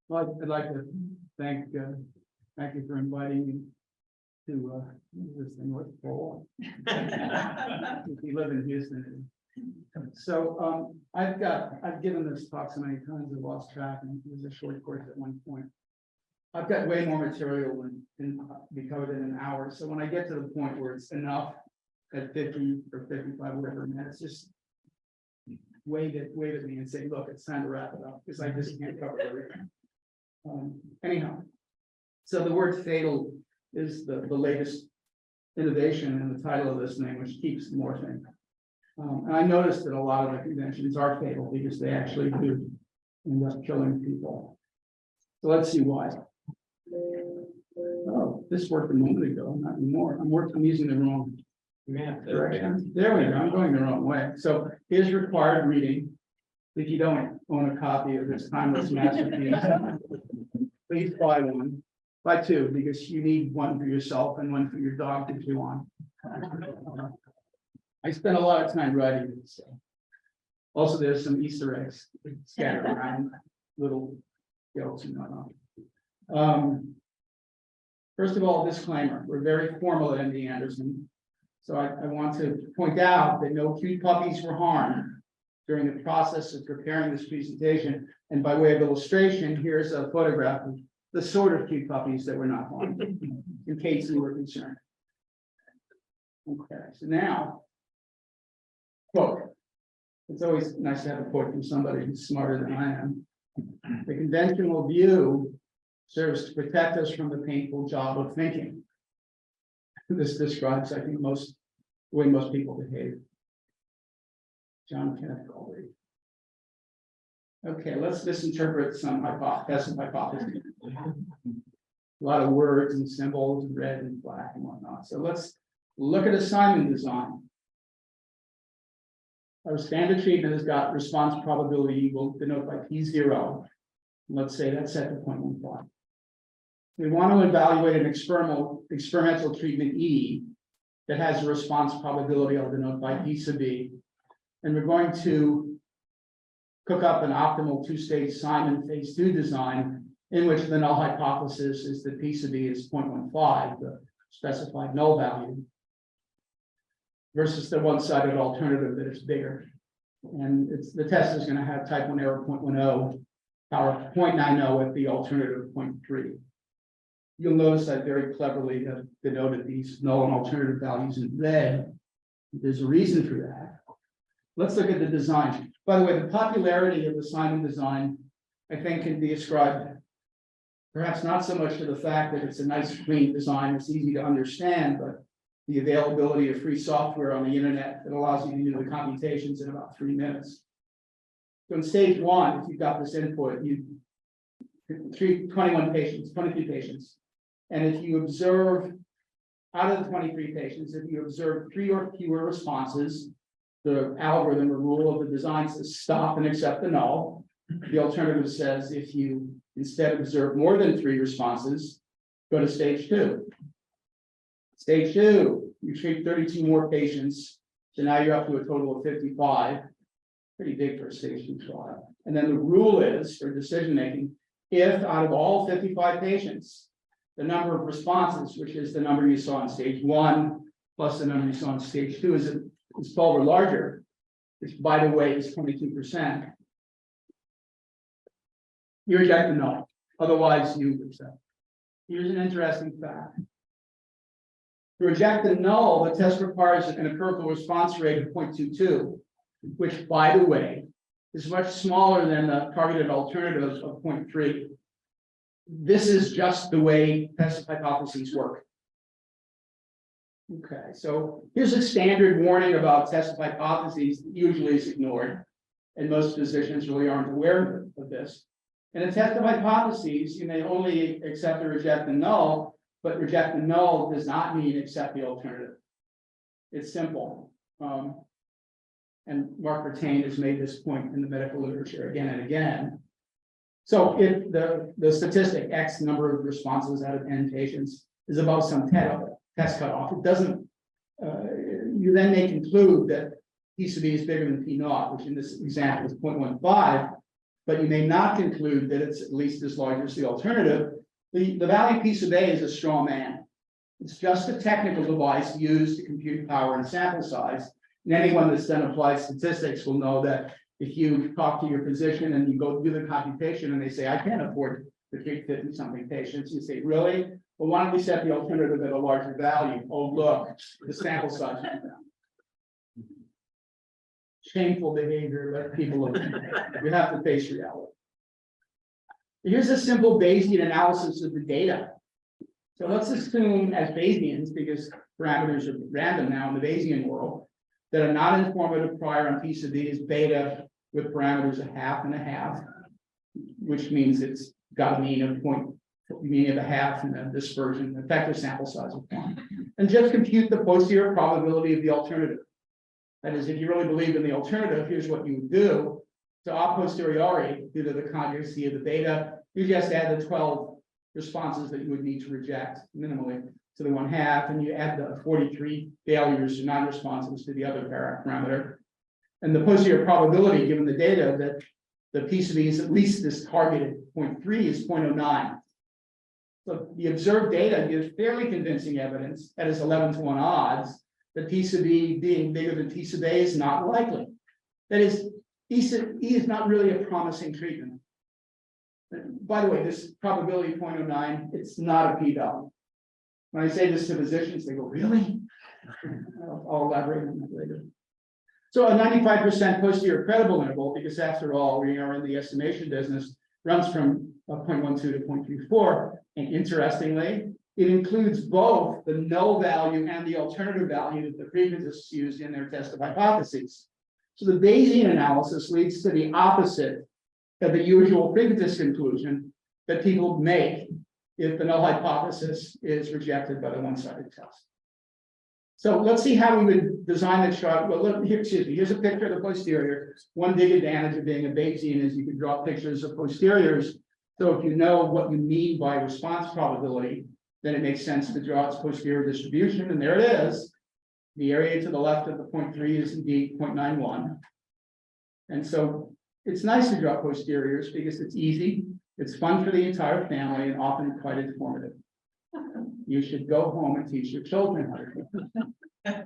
Well, I'd like to thank you for inviting me to this thing with Thall. If you live in Houston. So I've given this talk so many times I've lost track, and it was a short course at one point. I've got way more material than can be covered in an hour. So when I get to the point where it's enough at 50 or 55 whatever minutes, just wave at me and say, look, it's time to wrap it up, because I just can't cover everything. Anyhow, so the word fatal is the latest innovation in the title of this thing, which keeps morphing. And I noticed that a lot of the conventions are fatal because they actually do end up killing people. So let's see why. Oh, this worked a moment ago, not anymore. I'm using the wrong direction. There we go. I'm going the wrong way. So here's required reading. If you don't own a copy of this timeless masterpiece, please buy one. Buy two, because you need one for yourself and one for your dog to chew on. I spent a lot of time writing this. So. Also, there's some Easter eggs scattered around, little jokes and whatnot. First of all, disclaimer: we're very formal at MD Anderson, so I want to point out that no cute puppies were harmed during the process of preparing this presentation. And by way of illustration, here's a photograph of the sort of cute puppies that were not harmed, in case you were concerned. Okay, so now, quote. It's always nice to have a quote from somebody who's smarter than I am. The conventional view serves to protect us from the painful job of thinking. This describes, I think, the way most people behave. John Kenneth Galbraith. Okay, let's misinterpret some hypothesis. A lot of words and symbols, red and black and whatnot. So let's look at assignment design. Our standard treatment has got response probability will denote by P0. Let's say that's set to 0.15. We want to evaluate an experimental treatment E that has a response probability I'll denote by P sub B. And we're going to cook up an optimal two-stage Simon phase 2 design in which the null hypothesis is that P sub B is 0.15, the specified null value, versus the one-sided alternative that is bigger. And the test is going to have type 1 error 0.10, power 0.90 with the alternative 0.3. You'll notice I very cleverly have denoted these null and alternative values in red. There's a reason for that. Let's look at the design. By the way, the popularity of the Simon design, I think, can be ascribed perhaps not so much to the fact that it's a nice, clean design, it's easy to understand, but the availability of free software on the internet that allows you to do the computations in about 3 minutes. So in stage 1, if you've got this input, you treat 23 patients. And if you observe, out of the 23 patients, if you observe 3 or fewer responses, the algorithm or rule of the design says stop and accept the null. The alternative says if you instead observe more than 3 responses, go to stage 2. Stage 2, you treat 32 more patients. So now you're up to a total of 55. Pretty big for a stage 2 trial. And then the rule is for decision making, if out of all 55 patients, the number of responses, which is the number you saw in stage 1, plus the number you saw in stage 2, is 12 or larger, which by the way is 22%. You reject the null. Otherwise, you accept. Here's an interesting fact. To reject the null, the test requires an empirical response rate of 0.22, which, by the way, is much smaller than the targeted alternative of 0.3. This is just the way test hypotheses work. Okay, so here's a standard warning about test hypotheses that usually is ignored, and most physicians really aren't aware of this. In a test of hypotheses, you may only accept or reject the null, but reject the null does not mean accept the alternative. It's simple. And Mark Bertain has made this point in the medical literature again and again. So if the statistic X number of responses out of n patients is above some test cutoff, it doesn't, you then may conclude that P sub B is bigger than P naught, which in this example is 0.15. but you may not conclude that it's at least as large as the alternative. The value p sub a is a straw man. It's just a technical device used to compute power and sample size. And anyone that's done applied statistics will know that if you talk to your physician and you go do the computation and they say, I can't afford to treat 50-something patients, you say, really? Well, why don't we set the alternative at a larger value? Oh, look, the sample size is down. Shameful behavior, let people look. You have to face reality. Here's a simple Bayesian analysis of the data. So let's assume as Bayesians, because parameters are random now in the Bayesian world, that a non-informative prior on p sub b is beta with parameters 1/2 and 1/2, which means it's got a mean of mean of 1/2 and a dispersion, effective sample size of 1. And just compute the posterior probability of the alternative. That is, if you really believe in the alternative, here's what you would do. So a posteriori, due to the conjugacy of the beta, you just add the 12 responses that you would need to reject minimally to the 1/2, and you add the 43 failures or non-responses to the other parameter. And the posterior probability, given the data, that the p sub b is at least this targeted 0.3 is 0.09. So the observed data gives fairly convincing evidence, that is 11-to-1 odds, that p sub b being bigger than p sub a is not likely. That is, E is not really a promising treatment. By the way, this probability 0.09, it's not a p-value. When I say this to physicians, they go, really? I'll elaborate on that later. So a 95% posterior credible interval, because after all, we are in the estimation business, runs from 0.12 to 0.34. And interestingly, it includes both the null value and the alternative value that the frequentists used in their test of hypotheses. So the Bayesian analysis leads to the opposite of the usual frequentist conclusion that people make if the null hypothesis is rejected by the one-sided test. So let's see how we would design the chart. Well, here's a picture of the posterior. One big advantage of being a Bayesian is you can draw pictures of posteriors. So if you know what you mean by response probability, then it makes sense to draw its posterior distribution. And there it is. The area to the left of the 0.3 is indeed 0.91. And so it's nice to draw posteriors because it's easy, it's fun for the entire family, and often quite informative. You should go home and teach your children how to do it.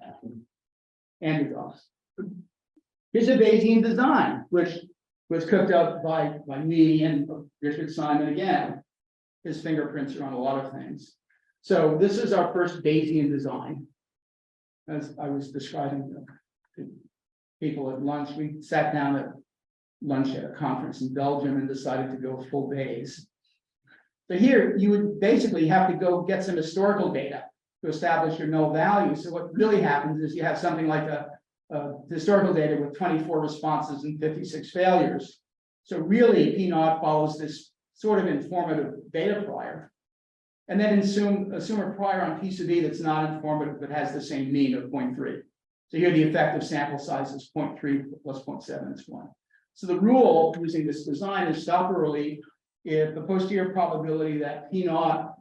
And your dogs. Here's a Bayesian design, which was cooked up by me and Richard Simon again. His fingerprints are on a lot of things. So this is our first Bayesian design. As I was describing to people at lunch, we sat down at lunch at a conference in Belgium and decided to go full Bayes. So here you would basically have to go get some historical data to establish your null value. So what really happens is you have something like a historical data with 24 responses and 56 failures. So really P0 follows this sort of informative beta prior. And then assume a prior on p sub b that's not informative but has the same mean of 0.3. So here the effective sample size is 0.3 plus 0.7 is 1. So the rule using this design is stop early if the posterior probability that P0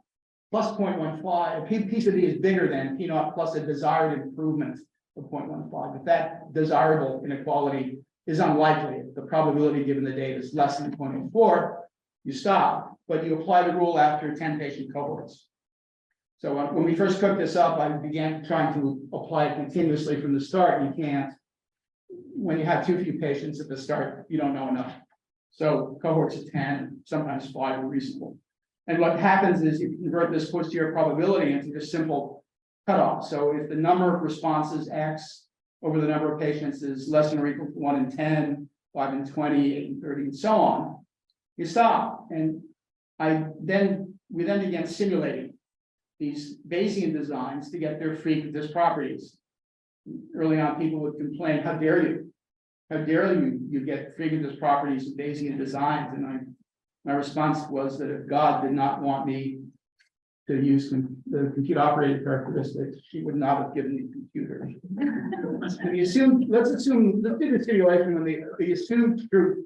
plus 0.15, P sub b is bigger than P0 plus a desired improvement of 0.15. If that desirable inequality is unlikely, if the probability given the data is less than 0.04, you stop. But you apply the rule after 10 patient cohorts. So when we first cooked this up, I began trying to apply it continuously from the start. You can't. When you have too few patients at the start, you don't know enough. So cohorts of 10, sometimes 5 are reasonable. And what happens is you convert this posterior probability into just simple cutoff. So if the number of responses X over the number of patients is less than or equal to 1 in 10, 5 in 20, 8 in 30, and so on, you stop. And we then began simulating these Bayesian designs to get their frequentist properties. Early on, people would complain, how dare you? How dare you get frequentist properties of Bayesian designs? And my response was that if God did not want me to use the compute operated characteristics, she would not have given me computers. Let's do the simulation when the assumed truth.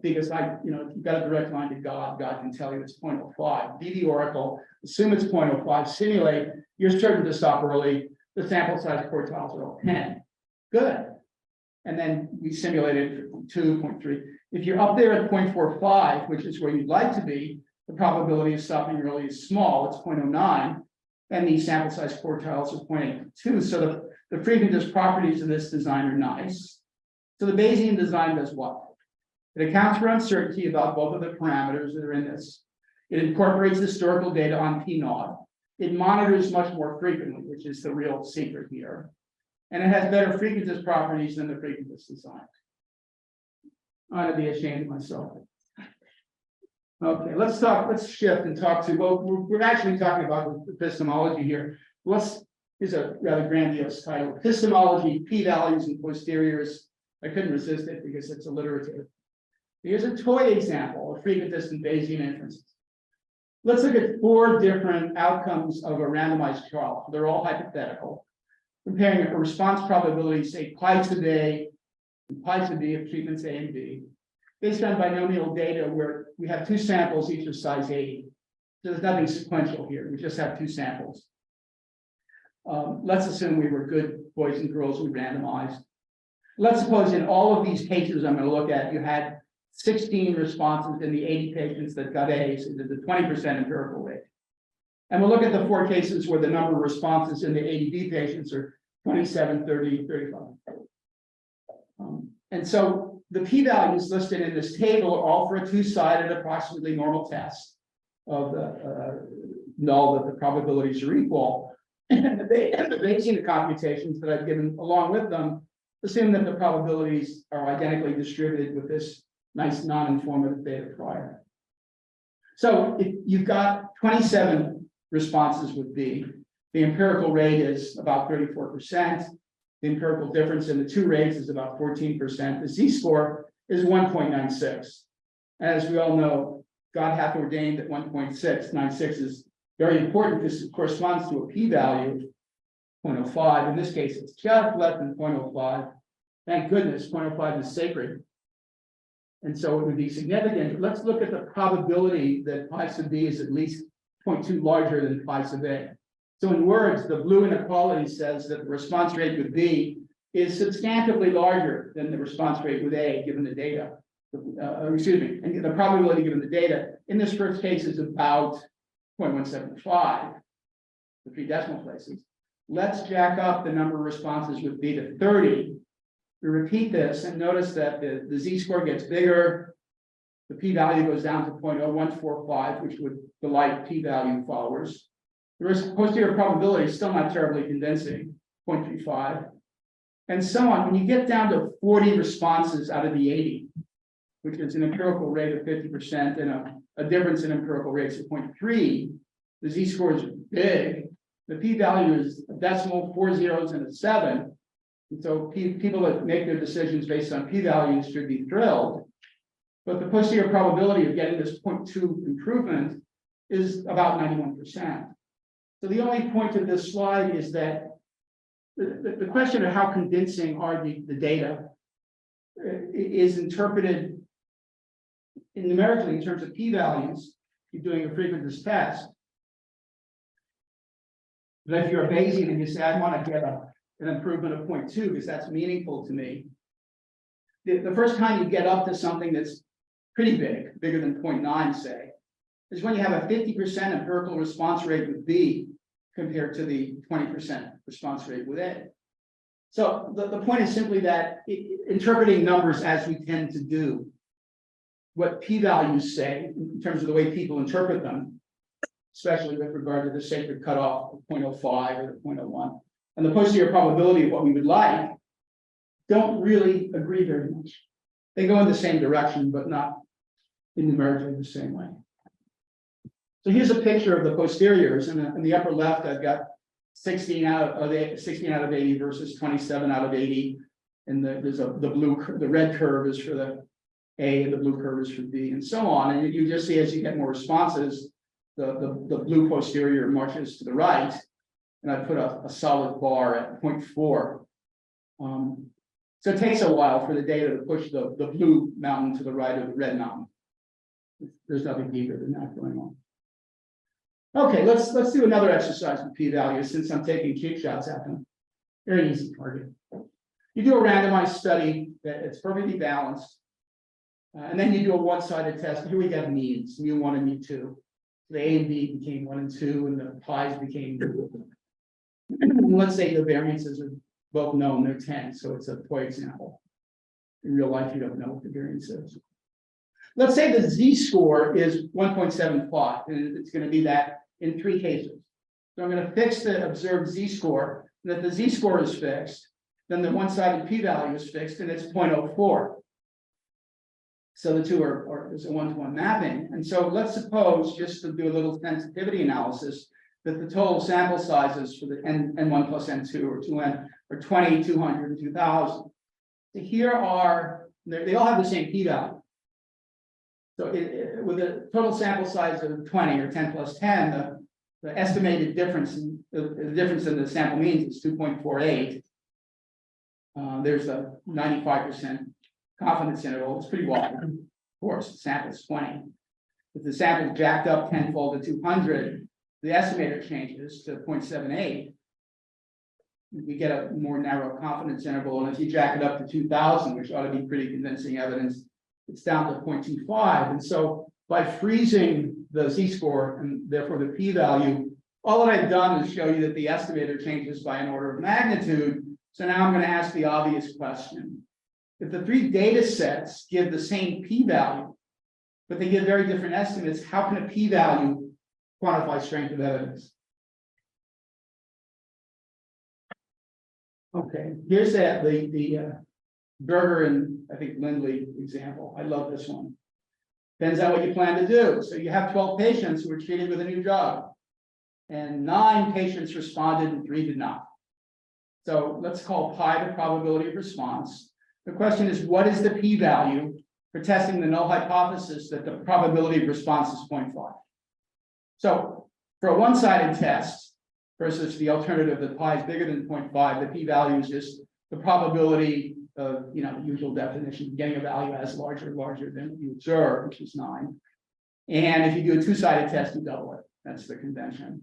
Because if you've got a direct line to God, God can tell you it's 0.05. Be the oracle, assume it's 0.05, simulate, you're certain to stop early, the sample size quartiles are all 10. Good. And then we simulated 2.3. If you're up there at 0.45, which is where you'd like to be, the probability of stopping early is small, it's 0.09, and the sample size quartiles are 0.82. So the frequentist properties of this design are nice. So the Bayesian design does what? It accounts for uncertainty about both of the parameters that are in this. It incorporates historical data on P0. It monitors much more frequently, which is the real secret here. And it has better frequentist properties than the frequentist design. I ought to be ashamed of myself. Okay, let's shift and talk to, well, we're actually talking about epistemology here. Is a rather grandiose title. Epistemology, p-values and posteriors. I couldn't resist it because it's alliterative. Here's a toy example of frequentist and Bayesian inferences. Let's look at 4 different outcomes of a randomized trial. They're all hypothetical. Comparing a response probability, say pi to A and pi to B of treatments A and B, based on binomial data where we have 2 samples, each of size 80. So there's nothing sequential here. We just have 2 samples. Let's assume we were good boys and girls we randomized. Let's suppose in all of these cases I'm going to look at, you had 16 responses in the 80 patients that got A, so there's a 20% empirical rate. And we'll look at the 4 cases where the number of responses in the 80B patients are 27, 30, 35. And so the p-values listed in this table are all for a 2-sided approximately normal test of the null that the probabilities are equal. And the Bayesian computations that I've given along with them assume that the probabilities are identically distributed with this nice non-informative beta prior. So if you've got 27 responses with B, the empirical rate is about 34%. The empirical difference in the 2 rates is about 14%. The z-score is 1.96. As we all know, God hath ordained that 1.696 is very important because it corresponds to a p-value of 0.05. In this case, it's just less than 0.05. Thank goodness, 0.05 is sacred. And so it would be significant. Let's look at the probability that pi sub B is at least 0.2 larger than pi sub A. So in words, the blue inequality says that the response rate with B is substantively larger than the response rate with A, given the data. And the probability given the data in this first case is about 0.175, the 3 decimal places. Let's jack up the number of responses with B to 30. We repeat this and notice that the z-score gets bigger. The p-value goes down to 0.0145, which would delight p-value followers. The posterior probability is still not terribly convincing, 0.35. And so on. When you get down to 40 responses out of the 80, which is an empirical rate of 50% and a difference in empirical rates of 0.3, the z-score is big. The p-value is a decimal, 4 zeros, and a 7. And so people that make their decisions based on p-values should be thrilled. But the posterior probability of getting this 0.2 improvement is about 91%. So the only point of this slide is that the question of how convincing are the data is interpreted numerically in terms of p-values. You're doing a frequentist test. But if you're a Bayesian and you say, I want to get an improvement of 0.2 because that's meaningful to me, the first time you get up to something that's pretty big, bigger than 0.9, say, is when you have a 50% empirical response rate with B compared to the 20% response rate with A. So the point is simply that interpreting numbers as we tend to do, what p-values say in terms of the way people interpret them, especially with regard to the sacred cutoff of 0.05 or the 0.01, and the posterior probability of what we would like, don't really agree very much. They go in the same direction, but not in numerically the same way. So here's a picture of the posteriors, and in the upper left, I've got 16 out of 80 versus 27 out of 80, and the red curve is for the A, and the blue curve is for B, and so on. And you just see as you get more responses, the blue posterior marches to the right, and I put a solid bar at 0.4. So it takes a while for the data to push the blue mountain to the right of the red mountain. There's nothing deeper than that going on. Okay, let's do another exercise with p-values since I'm taking cheap shots at them. Very easy target. You do a randomized study that it's perfectly balanced. And then you do a one-sided test. Here we have means, mu1 and mu2. The A and B became 1 and 2, and the pi's became. Let's say the variances are both known, they're 10, so it's a toy example. In real life, you don't know what the variance is. Let's say the z-score is 1.75, and it's going to be that in 3 cases. So I'm going to fix the observed z-score, and if the z-score is fixed, then the one-sided p-value is fixed, and it's 0.04. So the two are is a one-to-one mapping. And so let's suppose, just to do a little sensitivity analysis, that the total sample sizes for the n1 plus n2 or 2n are 20, 200, and 2000. So here are, they all have the same p-value. So with a total sample size of 20 or 10 plus 10, the estimated difference in the difference in the sample means is 2.48. There's a 95% confidence interval. It's pretty wide. Of course, the sample is 20. If the sample is jacked up tenfold to 200, the estimator changes to 0.78. We get a more narrow confidence interval. And if you jack it up to 2000, which ought to be pretty convincing evidence, it's down to 0.25. And so by freezing the z-score and therefore the p-value, all that I've done is show you that the estimator changes by an order of magnitude. So now I'm going to ask the obvious question. If the 3 data sets give the same p-value, but they give very different estimates, how can a p-value quantify strength of evidence? Okay, here's the Berger and I think Lindley example. I love this one. Depends on what you plan to do. So you have 12 patients who were treated with a new drug, and 9 patients responded and 3 did not. So let's call pi the probability of response. The question is, what is the p-value for testing the null hypothesis that the probability of response is 0.5? So for a one-sided test versus the alternative that pi is bigger than 0.5, the p-value is just the probability of, the usual definition, getting a value as larger than you observe, which is 9. And if you do a two-sided test, you double it. That's the convention.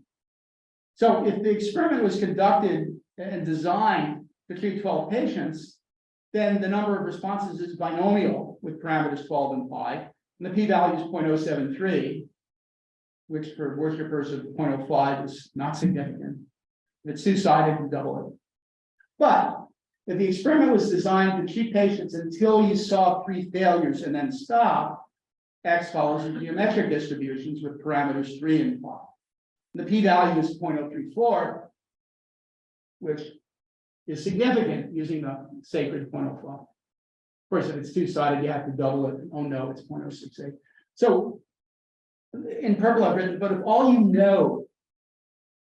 So if the experiment was conducted and designed to treat 12 patients, then the number of responses is binomial with parameters 12 and pi, and the p-value is 0.073, which for worshippers of 0.05 is not significant. If it's two-sided, you double it. But if the experiment was designed to treat patients until you saw 3 failures and then stop, X follows the geometric distributions with parameters 3 and 5. And the p-value is 0.034, which is significant using the sacred 0.05. Of course, if it's two-sided, you have to double it. Oh no, it's 0.068. So in purple I've written, but if all you know,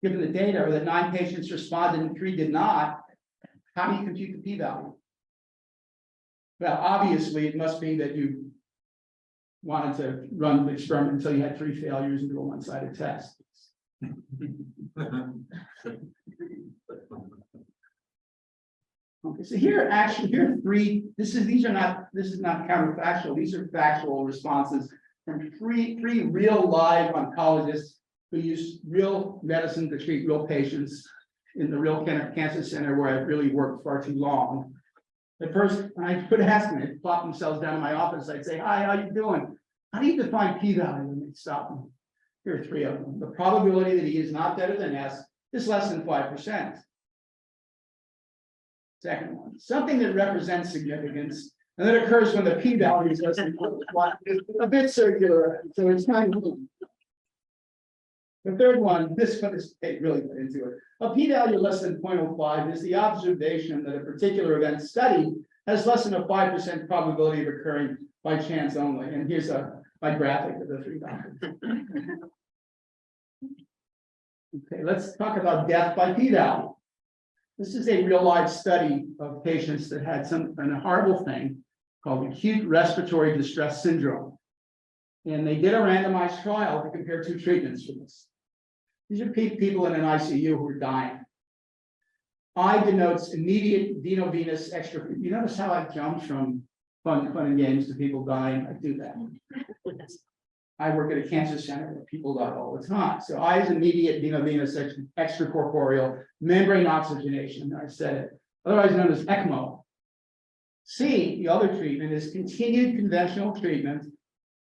given the data, are that 9 patients responded and 3 did not, how do you compute the p-value? Well, obviously, it must be that you wanted to run the experiment until you had 3 failures and do a one-sided test. Okay, so here are 3. This is not counterfactual. These are factual responses from three real live oncologists who use real medicine to treat real patients in the real cancer center where I've really worked far too long. At first, I would ask them, they'd plop themselves down in my office. I'd say, "Hi, how you doing? How do you define p-value?" And they'd stop me. Here are 3 of them. The probability that E is not better than S is less than 5%. Second one, something that represents significance and that occurs when the p-value is less than 1. A bit circular, so it's kind of. The third one, this one is really get into it. A p-value less than 0.05 is the observation that a particular event studied has less than a 5% probability of occurring by chance only. And here's my graphic of the 3 doctors. Okay, let's talk about death by p-value. This is a real life study of patients that had a horrible thing called acute respiratory distress syndrome. And they did a randomized trial to compare 2 treatments for this. These are people in an ICU who are dying. I denotes immediate venovenous extra. You notice how I jumped from fun and games to people dying? I do that. I work at a cancer center where people die all the time. So I is immediate venovenous extracorporeal membrane oxygenation. I said it. Otherwise known as ECMO. C, the other treatment, is continued conventional treatment,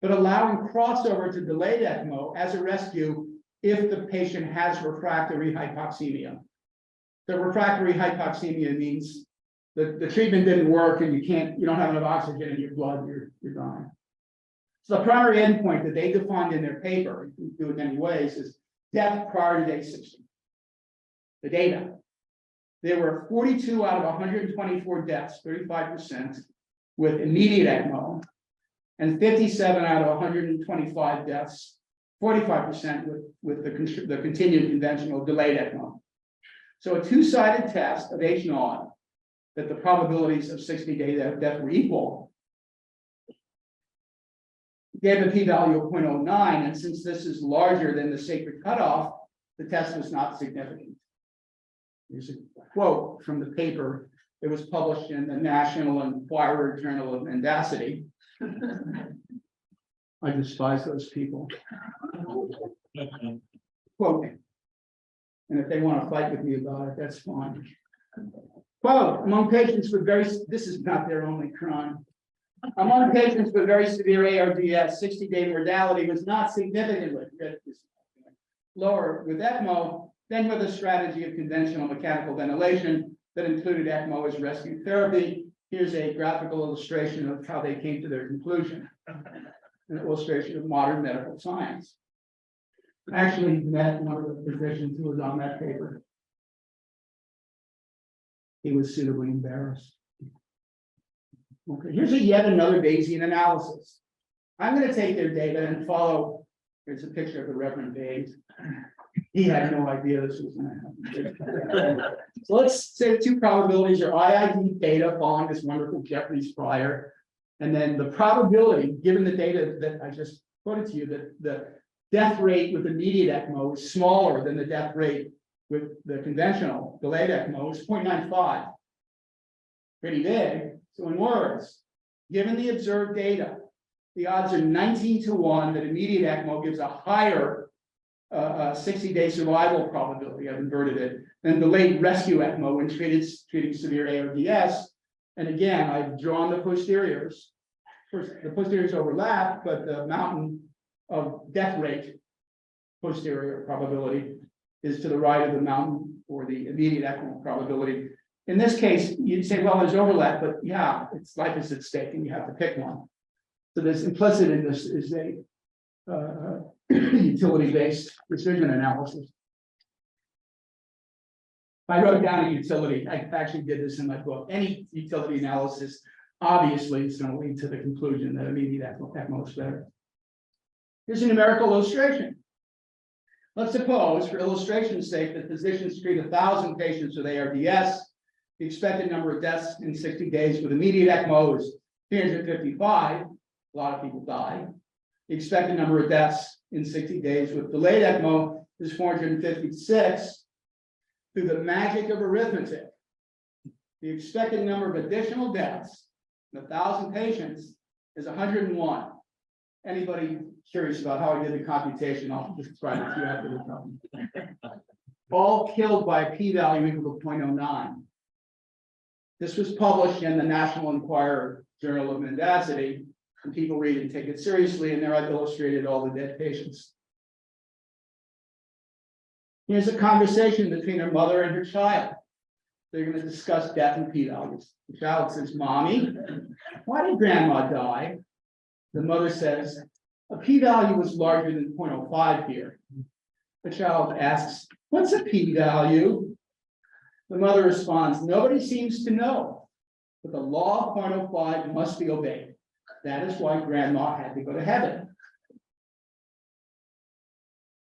but allowing crossover to delayed ECMO as a rescue if the patient has refractory hypoxemia. The refractory hypoxemia means the treatment didn't work and you don't have enough oxygen in your blood, you're dying. So the primary endpoint that they defined in their paper, you can do it many ways, is death prior to day 60. The data. There were 42 out of 124 deaths, 35%, with immediate ECMO, and 57 out of 125 deaths, 45% with the continued conventional delayed ECMO. So a two-sided test of H0 that the probabilities of 60-day death were equal gave a p-value of 0.09, and since this is larger than the sacred cutoff, the test was not significant. Here's a quote from the paper. It was published in the National Enquirer Journal of Mendacity. I despise those people. Quote, and if they want to fight with me about it, that's fine. Quote, among patients with this is not their only crime. Among patients with very severe ARDS, 60-day mortality was not significantly lower with ECMO than with a strategy of conventional mechanical ventilation that included ECMO as rescue therapy. Here's a graphical illustration of how they came to their conclusion, an illustration of modern medical science. I actually met one of the physicians who was on that paper. He was suitably embarrassed. Okay, here's yet another Bayesian analysis. I'm going to take their data and follow. Here's a picture of the Reverend Bayes. He had no idea this was going to happen. So let's say the two probabilities are IID beta following this wonderful Jeffries prior, and then the probability, given the data that I just quoted to you, that the death rate with immediate ECMO is smaller than the death rate with the conventional delayed ECMO is 0.95. Pretty big. So in words, given the observed data, the odds are 19-1 that immediate ECMO gives a higher 60-day survival probability, I've inverted it, than delayed rescue ECMO when treating severe ARDS. And again, I've drawn the posteriors. Of course, the posteriors overlap, but the mountain of death rate posterior probability is to the right of the mountain for the immediate ECMO probability. In this case, you'd say, well, there's overlap, but yeah, it's life is at stake and you have to pick one. So there's implicit in this is a utility-based decision analysis. I wrote down a utility. I actually did this in my book. Any utility analysis, obviously, is going to lead to the conclusion that immediate ECMO is better. Here's a numerical illustration. Let's suppose, for illustration's sake, that physicians treat 1,000 patients with ARDS. The expected number of deaths in 60 days with immediate ECMO is 355. A lot of people die. The expected number of deaths in 60 days with delayed ECMO is 456. Through the magic of arithmetic, the expected number of additional deaths in 1,000 patients is 101. Anybody curious about how I did the computation? I'll describe it to you after the problem. All killed by a p-value equal to 0.09. This was published in the National Enquirer Journal of Mendacity, and people read it and take it seriously, and there I've illustrated all the dead patients. Here's a conversation between her mother and her child. They're going to discuss death and p-values. The child says, "Mommy, why did grandma die?" The mother says, "A p-value was larger than 0.05 here." The child asks, "What's a p-value?" The mother responds, "Nobody seems to know, but the law of 0.05 must be obeyed. That is why grandma had to go to heaven."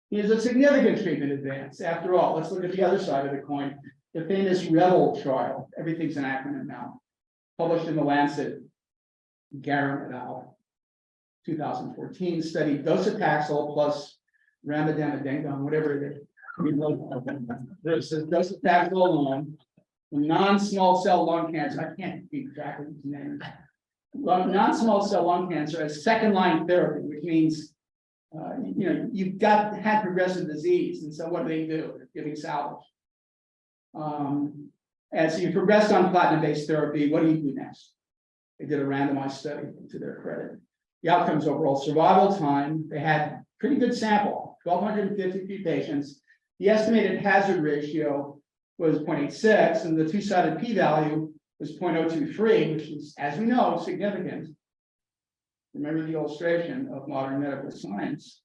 Here's a significant treatment advance. After all, let's look at the other side of the coin. The famous Rebel trial, everything's an acronym now, published in the Lancet, Garam et al. 2014, studied docetaxel plus ramadamadengon, whatever it is. This is docetaxel alone, non-small cell lung cancer. I can't keep track of these names. Non-small cell lung cancer as second-line therapy, which means you've had progressive disease, and so what do? They're giving salvage. And so you progress on platinum-based therapy. What do you do next? They did a randomized study to their credit. The outcomes overall survival time, they had pretty good sample, 1,253 patients. The estimated hazard ratio was 0.86, and the two-sided p-value was 0.023, which is, as we know, significant. Remember the illustration of modern medical science.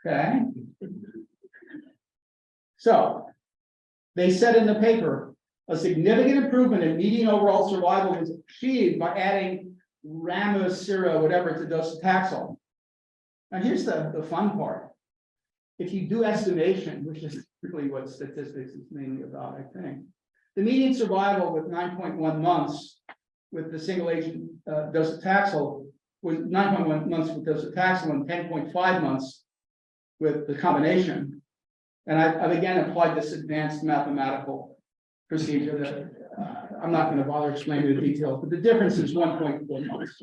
Okay. So they said in the paper, a significant improvement in median overall survival was achieved by adding ramucirumab, whatever, to docetaxel. Now here's the fun part. If you do estimation, which is really what statistics is mainly about, I think, the median survival with 9.1 months with the single agent docetaxel was 9.1 months with docetaxel and 10.5 months with the combination. And I've again applied this advanced mathematical procedure that I'm not going to bother explaining the details, but the difference is 1.4 months.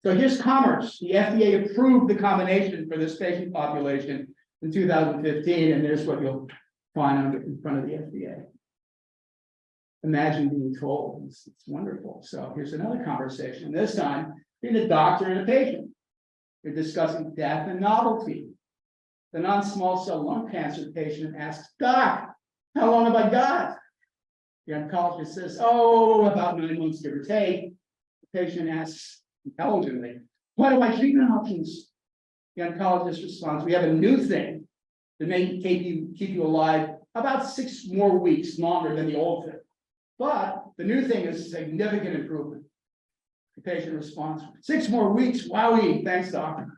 So here's commerce. The FDA approved the combination for this patient population in 2015, and there's what you'll find in front of the FDA. Imagine being told. It's wonderful. So here's another conversation. This time, between a doctor and a patient. They're discussing death and novelty. The non-small cell lung cancer patient asks, "Doc, how long have I got?" The oncologist says, "Oh, about 9 months, give or take." The patient asks intelligently, "What are my treatment options?" The oncologist responds, "We have a new thing that may keep you alive about 6 more weeks longer than the old thing. But the new thing is a significant improvement." The patient responds, "6 more weeks, wowee, thanks, doctor."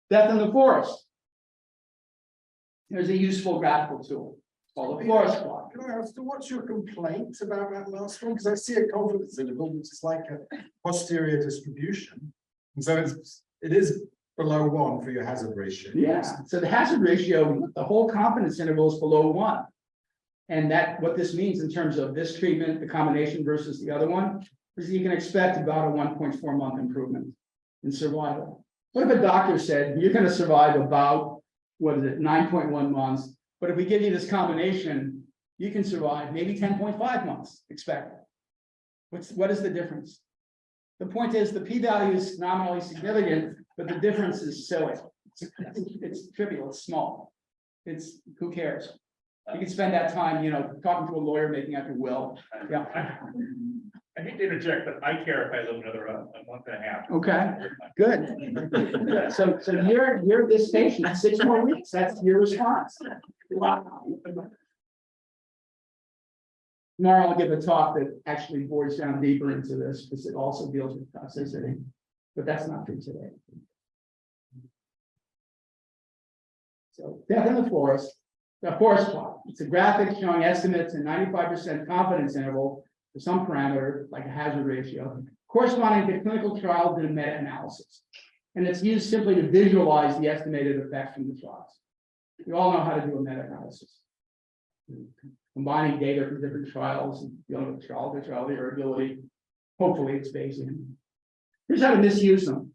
Death in the forest. There's a useful graphical tool called the forest plot. Can I ask, what's your complaint about that last one? Because I see a confidence interval, which is like a posterior distribution. And so it is below 1 for your hazard ratio. Yeah, so the hazard ratio, the whole confidence interval is below 1. And that what this means in terms of this treatment, the combination versus the other one, is you can expect about a 1.4 month improvement in survival. What if a doctor said, you're going to survive about, 9.1 months, but if we give you this combination, you can survive maybe 10.5 months expected. What is the difference? The point is the p-value is nominally significant, but the difference is silly. It's trivial, it's small. It's who cares? You can spend that time, talking to a lawyer, making out your will. Yeah. I hate to interject, but I care if I live another a month and a half. Okay, good. So you're this patient, 6 more weeks. That's your response. Wow. Tomorrow I'll give a talk that actually bores down deeper into this because it also deals with toxicity, but that's not for today. So death in the forest. The forest plot. It's a graphic showing estimates and 95% confidence interval for some parameter, like a hazard ratio, corresponding to clinical trials and a meta-analysis. And it's used simply to visualize the estimated effects from the trials. We all know how to do a meta-analysis. Combining data from different trials and dealing with trial variability. Hopefully it's Bayesian. Here's how to misuse them.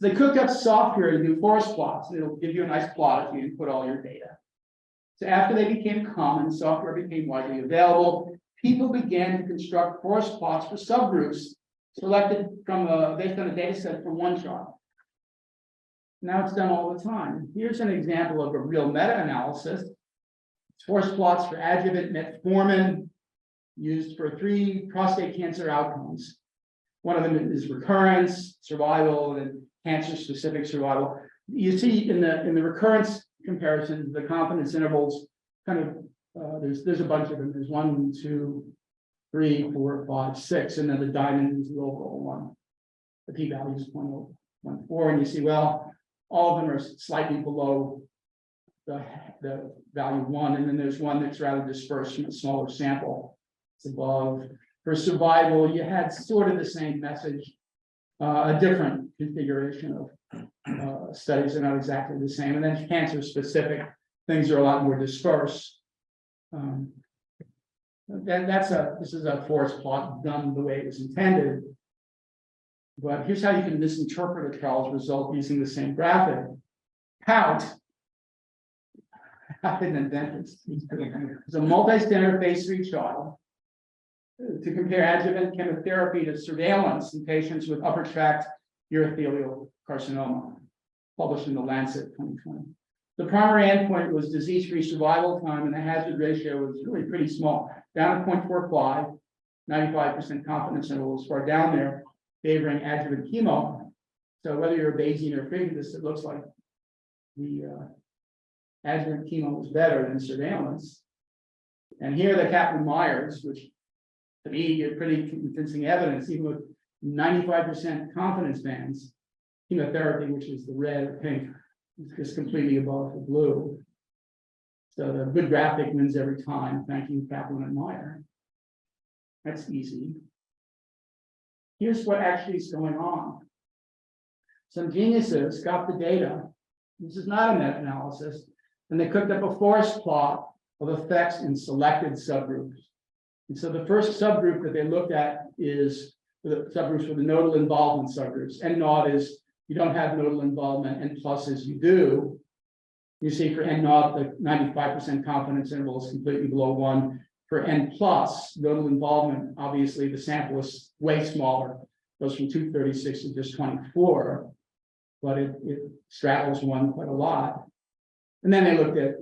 They cooked up software to do forest plots. It'll give you a nice plot if you input all your data. So after they became common, software became widely available, people began to construct forest plots for subgroups selected from based on a data set from one trial. Now it's done all the time. Here's an example of a real meta-analysis. Forest plots for adjuvant metformin used for 3 prostate cancer outcomes. One of them is recurrence, survival, and cancer-specific survival. You see in the recurrence comparisons, the confidence intervals kind of there's a bunch of them. There's 1, 2, 3, 4, 5, 6, and then the diamond is the overall one. The p-value is 0.014, and you see, well, all of them are slightly below the value 1, and then there's one that's rather dispersed from a smaller sample. It's above. For survival, you had sort of the same message, a different configuration of studies are not exactly the same, and then cancer specific things are a lot more dispersed. This is a forest plot done the way it was intended. But here's how you can misinterpret a trial's result using the same graphic. Pout. I didn't invent this. It's a multi-center phase 3 trial. to compare adjuvant chemotherapy to surveillance in patients with upper tract urothelial carcinoma, published in the Lancet 2020. The primary endpoint was disease-free survival time, and the hazard ratio was really pretty small, down to 0.45, 95% confidence interval was far down there, favoring adjuvant chemo. So whether you're Bayesian or Frigitus, it looks like the adjuvant chemo was better than surveillance. And here the Kaplan-Meiers, which to me give pretty convincing evidence, even with 95% confidence bands, chemotherapy, which is the red or pink, is just completely above the blue. So the good graphic wins every time. Thank you, Kaplan and Meyer. That's easy. Here's what actually is going on. Some geniuses got the data. This is not a meta-analysis, and they cooked up a forest plot of effects in selected subgroups. And so the first subgroup that they looked at is the subgroups with the nodal involvement subgroups. N naught is you don't have nodal involvement, N plus is you do. You see for N naught, the 95% confidence interval is completely below 1. For N plus, nodal involvement, obviously the sample is way smaller, goes from 236 to just 24, but it straddles 1 quite a lot. And then they looked at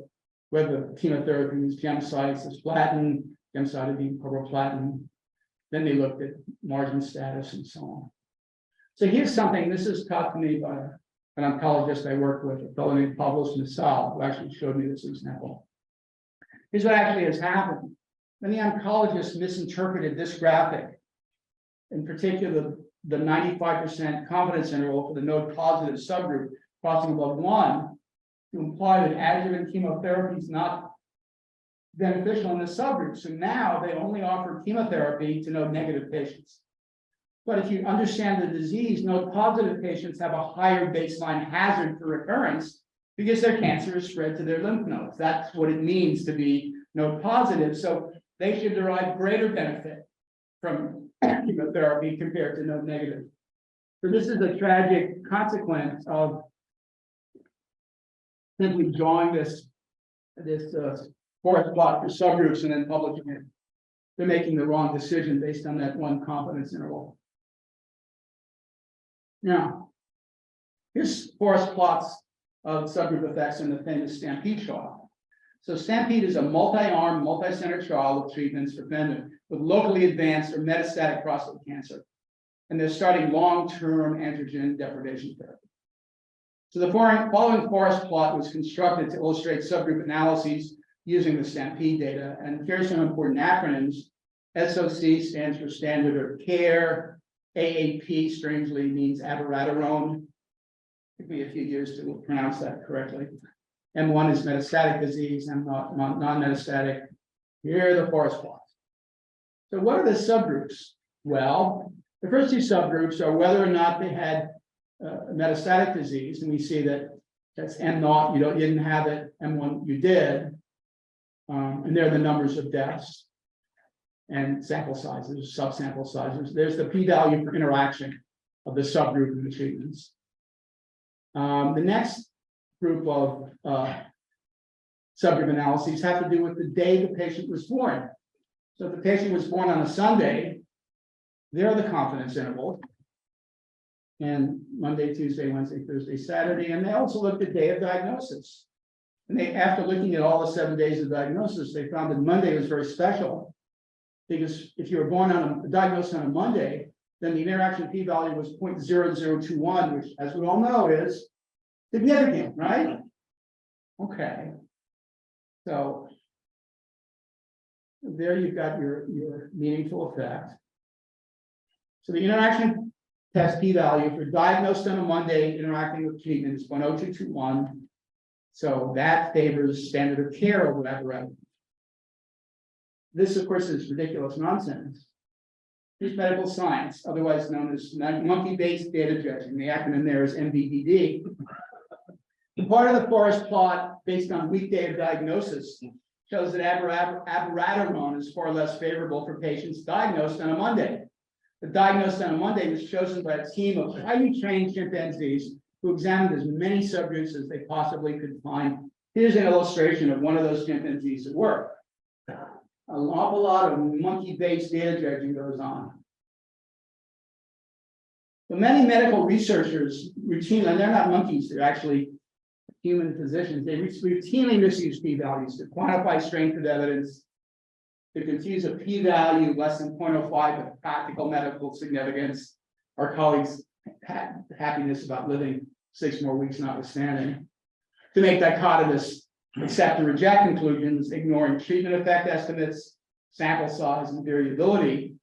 whether chemotherapy was gem-sided cisplatin, gem-sided carboplatin. Then they looked at margin status and so on. So here's something, this is taught to me by an oncologist I work with, a fellow named Pavlos Misal, who actually showed me this example. Here's what actually has happened. Many oncologists misinterpreted this graphic, in particular the 95% confidence interval for the node positive subgroup crossing above 1, to imply that adjuvant chemotherapy is not beneficial in this subgroup. So now they only offer chemotherapy to node negative patients. But if you understand the disease, node positive patients have a higher baseline hazard for recurrence because their cancer is spread to their lymph nodes. That's what it means to be node positive. So they should derive greater benefit from chemotherapy compared to node negative. So this is a tragic consequence of simply drawing this forest plot for subgroups and then publishing it. They're making the wrong decision based on that one confidence interval. Now, here's forest plots of subgroup effects in the famous Stampede trial. So Stampede is a multi-arm, multi-center trial of treatments for men with locally advanced or metastatic prostate cancer. And they're starting long-term androgen deprivation therapy. So the following forest plot was constructed to illustrate subgroup analyses using the Stampede data. And here's some important acronyms. SOC stands for standard of care. AAP strangely means abiraterone. Took me a few years to pronounce that correctly. M1 is metastatic disease, and non-metastatic. Here are the forest plots. So what are the subgroups? Well, the first two subgroups are whether or not they had metastatic disease, and we see that that's M0, you didn't have it, M1 you did, and there are the numbers of deaths and sample sizes, subsample sizes. There's the p-value for interaction of the subgroup of the treatments. The next group of subgroup analyses have to do with the day the patient was born. So if the patient was born on a Sunday, there are the confidence intervals. And Monday, Tuesday, Wednesday, Thursday, Saturday, and they also looked at day of diagnosis. And they, after looking at all the 7 days of diagnosis, they found that Monday was very special because if you were born diagnosed on a Monday, then the interaction p-value was 0.0021, which, as we all know, is significant, right? Okay. So there you've got your meaningful effect. So the interaction test p-value for diagnosed on a Monday interacting with treatment is 0.0221. So that favors standard of care over apparatus. This, of course, is ridiculous nonsense. Here's medical science, otherwise known as monkey-based data dredging. The acronym there is MBDD. Part of the forest plot, based on weekday of diagnosis, shows that abiraterone is far less favorable for patients diagnosed on a Monday. The diagnosed on a Monday was chosen by a team of highly trained chimpanzees who examined as many subgroups as they possibly could find. Here's an illustration of one of those chimpanzees at work. an awful lot of monkey-based data dredging goes on. But many medical researchers routinely, and they're not monkeys, they're actually human physicians, they routinely misuse p-values to quantify strength of evidence, to confuse a p-value less than 0.05 with practical medical significance. Our colleagues' happiness about living 6 more weeks notwithstanding, to make dichotomous accept and reject conclusions, ignoring treatment effect estimates, sample size, and variability,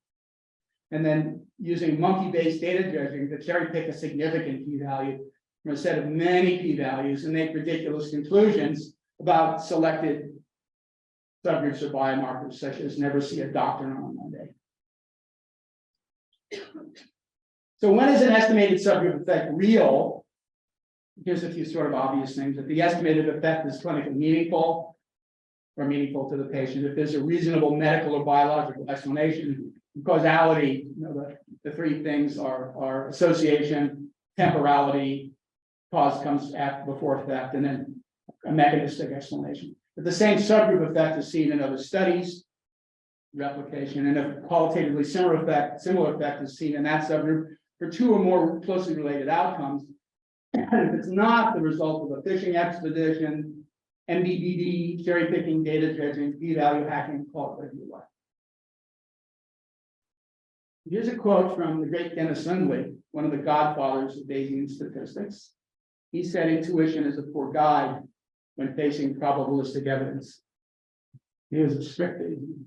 and then using monkey-based data dredging to cherry pick a significant p-value from a set of many p-values and make ridiculous conclusions about selected subgroups or biomarkers, such as never see a doctor on Monday. So when is an estimated subgroup effect real? Here's a few sort of obvious things. If the estimated effect is clinically meaningful or meaningful to the patient, if there's a reasonable medical or biological explanation, causality, the 3 things are association, temporality, cause comes after, before effect, and then a mechanistic explanation. But the same subgroup effect is seen in other studies, replication, and a qualitatively similar effect is seen in that subgroup for 2 or more closely related outcomes. And if it's not the result of a fishing expedition, MBBD, cherry picking, data dredging, p-value hacking, call it whatever you like. Here's a quote from the great Dennis Lindley, one of the godfathers of Bayesian statistics. He said, "Intuition is a poor guide when facing probabilistic evidence." He was a strict Bayesian.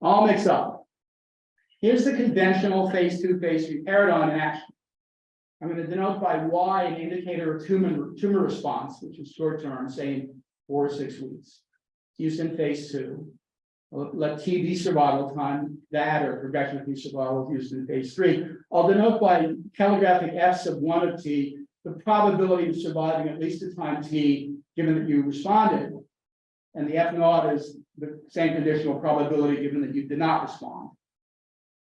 All mixed up. Here's the conventional phase 2, phase 3 paradigm in action. I'm going to denote by Y an indicator of tumor response, which is short term, say 4 or 6 weeks. Used in phase 2. Let T be survival time, that or progression-free survival is used in phase 3. I'll denote by telegraphic F sub 1 of T the probability of surviving at least a time T, given that you responded. And the F naught is the same conditional probability given that you did not respond.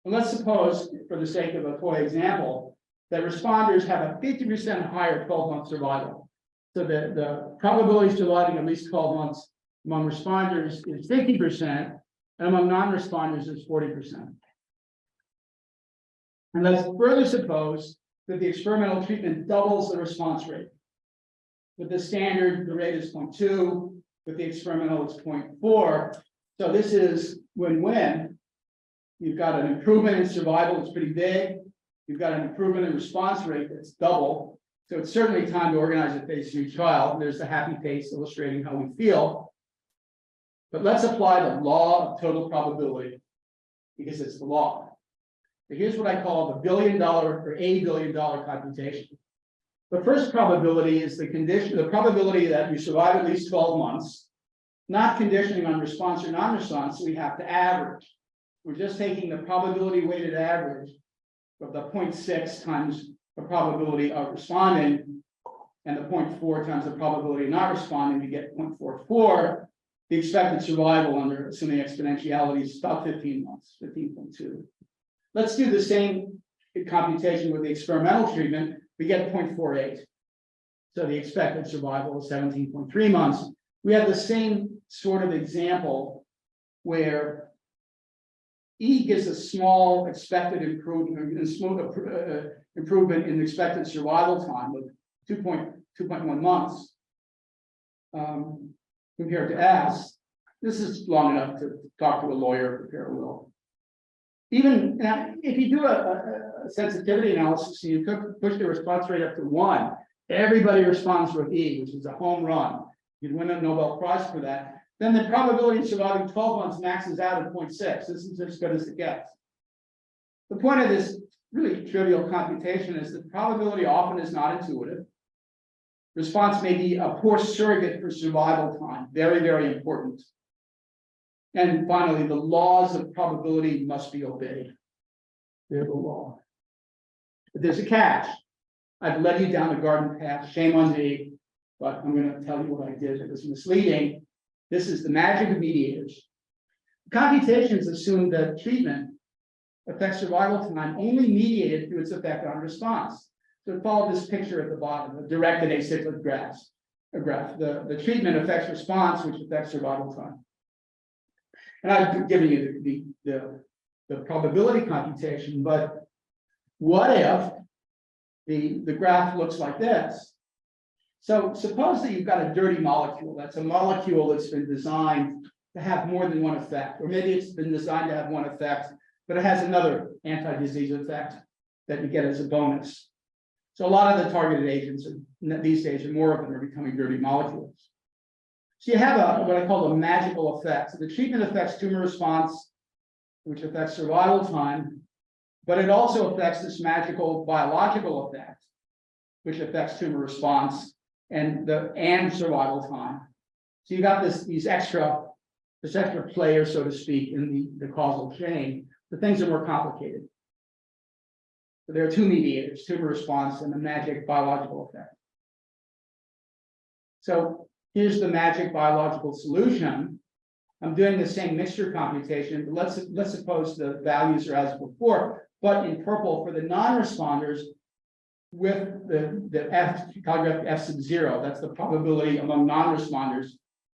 And let's suppose, for the sake of a toy example, that responders have a 50% higher 12-month survival. So the probability of surviving at least 12 months among responders is 50%, and among non-responders is 40%. And let's further suppose that the experimental treatment doubles the response rate. With the standard, the rate is 0.2, with the experimental, it's 0.4. So this is win-win. You've got an improvement in survival, it's pretty big. You've got an improvement in response rate that's double. So it's certainly time to organize a phase 3 trial. There's the happy face illustrating how we feel. But let's apply the law of total probability, because it's the law. So here's what I call the $1 billion or $80 billion computation. The first probability is the probability that you survive at least 12 months, not conditioning on response or non-response, so we have to average. We're just taking the probability weighted average of the 0.6 times the probability of responding and the 0.4 times the probability of not responding to get 0.44. The expected survival under assuming exponentiality is about 15 months, 15.2. Let's do the same computation with the experimental treatment. We get 0.48. So the expected survival is 17.3 months. We have the same sort of example where E gives a small expected improvement in expected survival time of 2.1 months compared to S. This is long enough to talk to a lawyer, prepare a will. Even now, if you do a sensitivity analysis and you push the response rate up to 1, everybody responds with E, which is a home run. You'd win a Nobel Prize for that. Then the probability of surviving 12 months maxes out at 0.6. This is as good as it gets. The point of this really trivial computation is that probability often is not intuitive. Response may be a poor surrogate for survival time. Very, very important. And finally, the laws of probability must be obeyed. They're the law. But there's a catch. I've led you down the garden path. Shame on me, but I'm going to tell you what I did. It was misleading. This is the magic of mediators. Computations assume that treatment affects survival time only mediated through its effect on response. So follow this picture at the bottom, a directed acyclic graph. The treatment affects response, which affects survival time. And I've given you the probability computation, but what if the graph looks like this? So suppose that you've got a dirty molecule. That's a molecule that's been designed to have more than one effect, or maybe it's been designed to have one effect, but it has another anti-disease effect that you get as a bonus. So a lot of the targeted agents these days, and more of them are becoming dirty molecules. So you have what I call a magical effect. So the treatment affects tumor response, which affects survival time, but it also affects this magical biological effect, which affects tumor response and survival time. So you got this extra player, so to speak, in the causal chain. The things are more complicated. So there are two mediators, tumor response and the magic biological effect. So here's the magic biological solution. I'm doing the same mixture computation, but let's suppose the values are as before, but in purple for the non-responders with the F sub 0. That's the probability among non-responders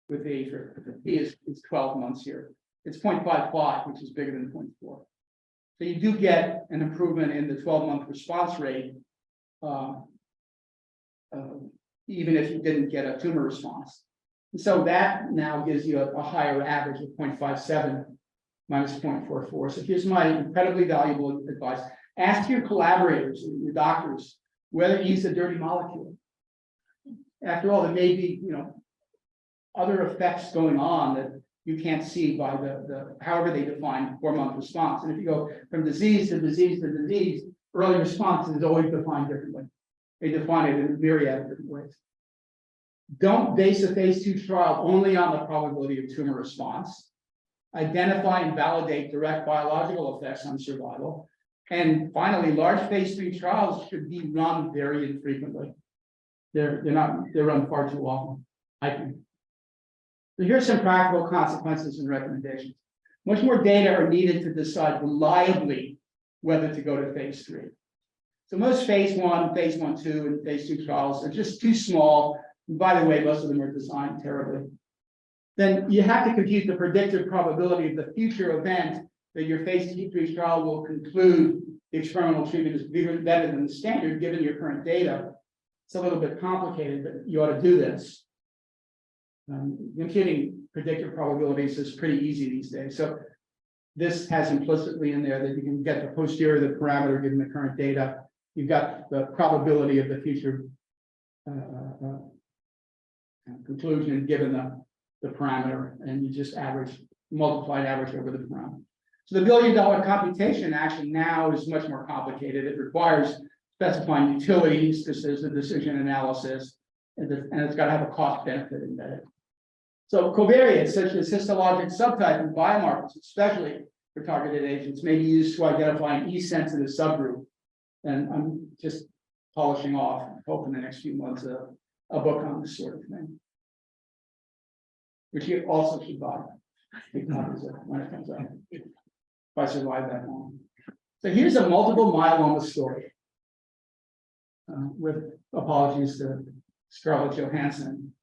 with the P is 12 months here. It's 0.55, which is bigger than 0.4. So you do get an improvement in the 12-month response rate, even if you didn't get a tumor response. And so that now gives you a higher average of 0.57 minus 0.44. So here's my incredibly valuable advice. Ask your collaborators, your doctors, whether you use a dirty molecule. After all, there may be, other effects going on that you can't see by however they define 4-month response. And if you go from disease to disease to disease, early response is always defined differently. They define it in a myriad of different ways. Don't base a phase 2 trial only on the probability of tumor response. Identify and validate direct biological effects on survival. And finally, large phase 3 trials should be run very infrequently. They're run far too often, I think. So here's some practical consequences and recommendations. Much more data are needed to decide reliably whether to go to phase 3. So most phase 1, phase 1/2, and phase 2 trials are just too small. And by the way, most of them are designed terribly. Then you have to compute the predicted probability of the future event that your phase 3 trial will conclude the experimental treatment is better than the standard given your current data. It's a little bit complicated, but you ought to do this. Computing predictive probabilities is pretty easy these days. So this has implicitly in there that you can get the posterior of the parameter given the current data. You've got the probability of the future conclusion given the parameter, and you just multiply average over the parameter. So the billion-dollar computation actually now is much more complicated. It requires specifying utilities. This is a decision analysis, and it's got to have a cost benefit embedded. So covariates such as histologic subtype and biomarkers, especially for targeted agents, may be used to identify an E-sensitive subgroup. And I'm just polishing off, I hope in the next few months, a book on this sort of thing, which you also should buy when it comes out, if I survive that long. So here's a multiple myeloma story, with apologies to Scarlett Johansson.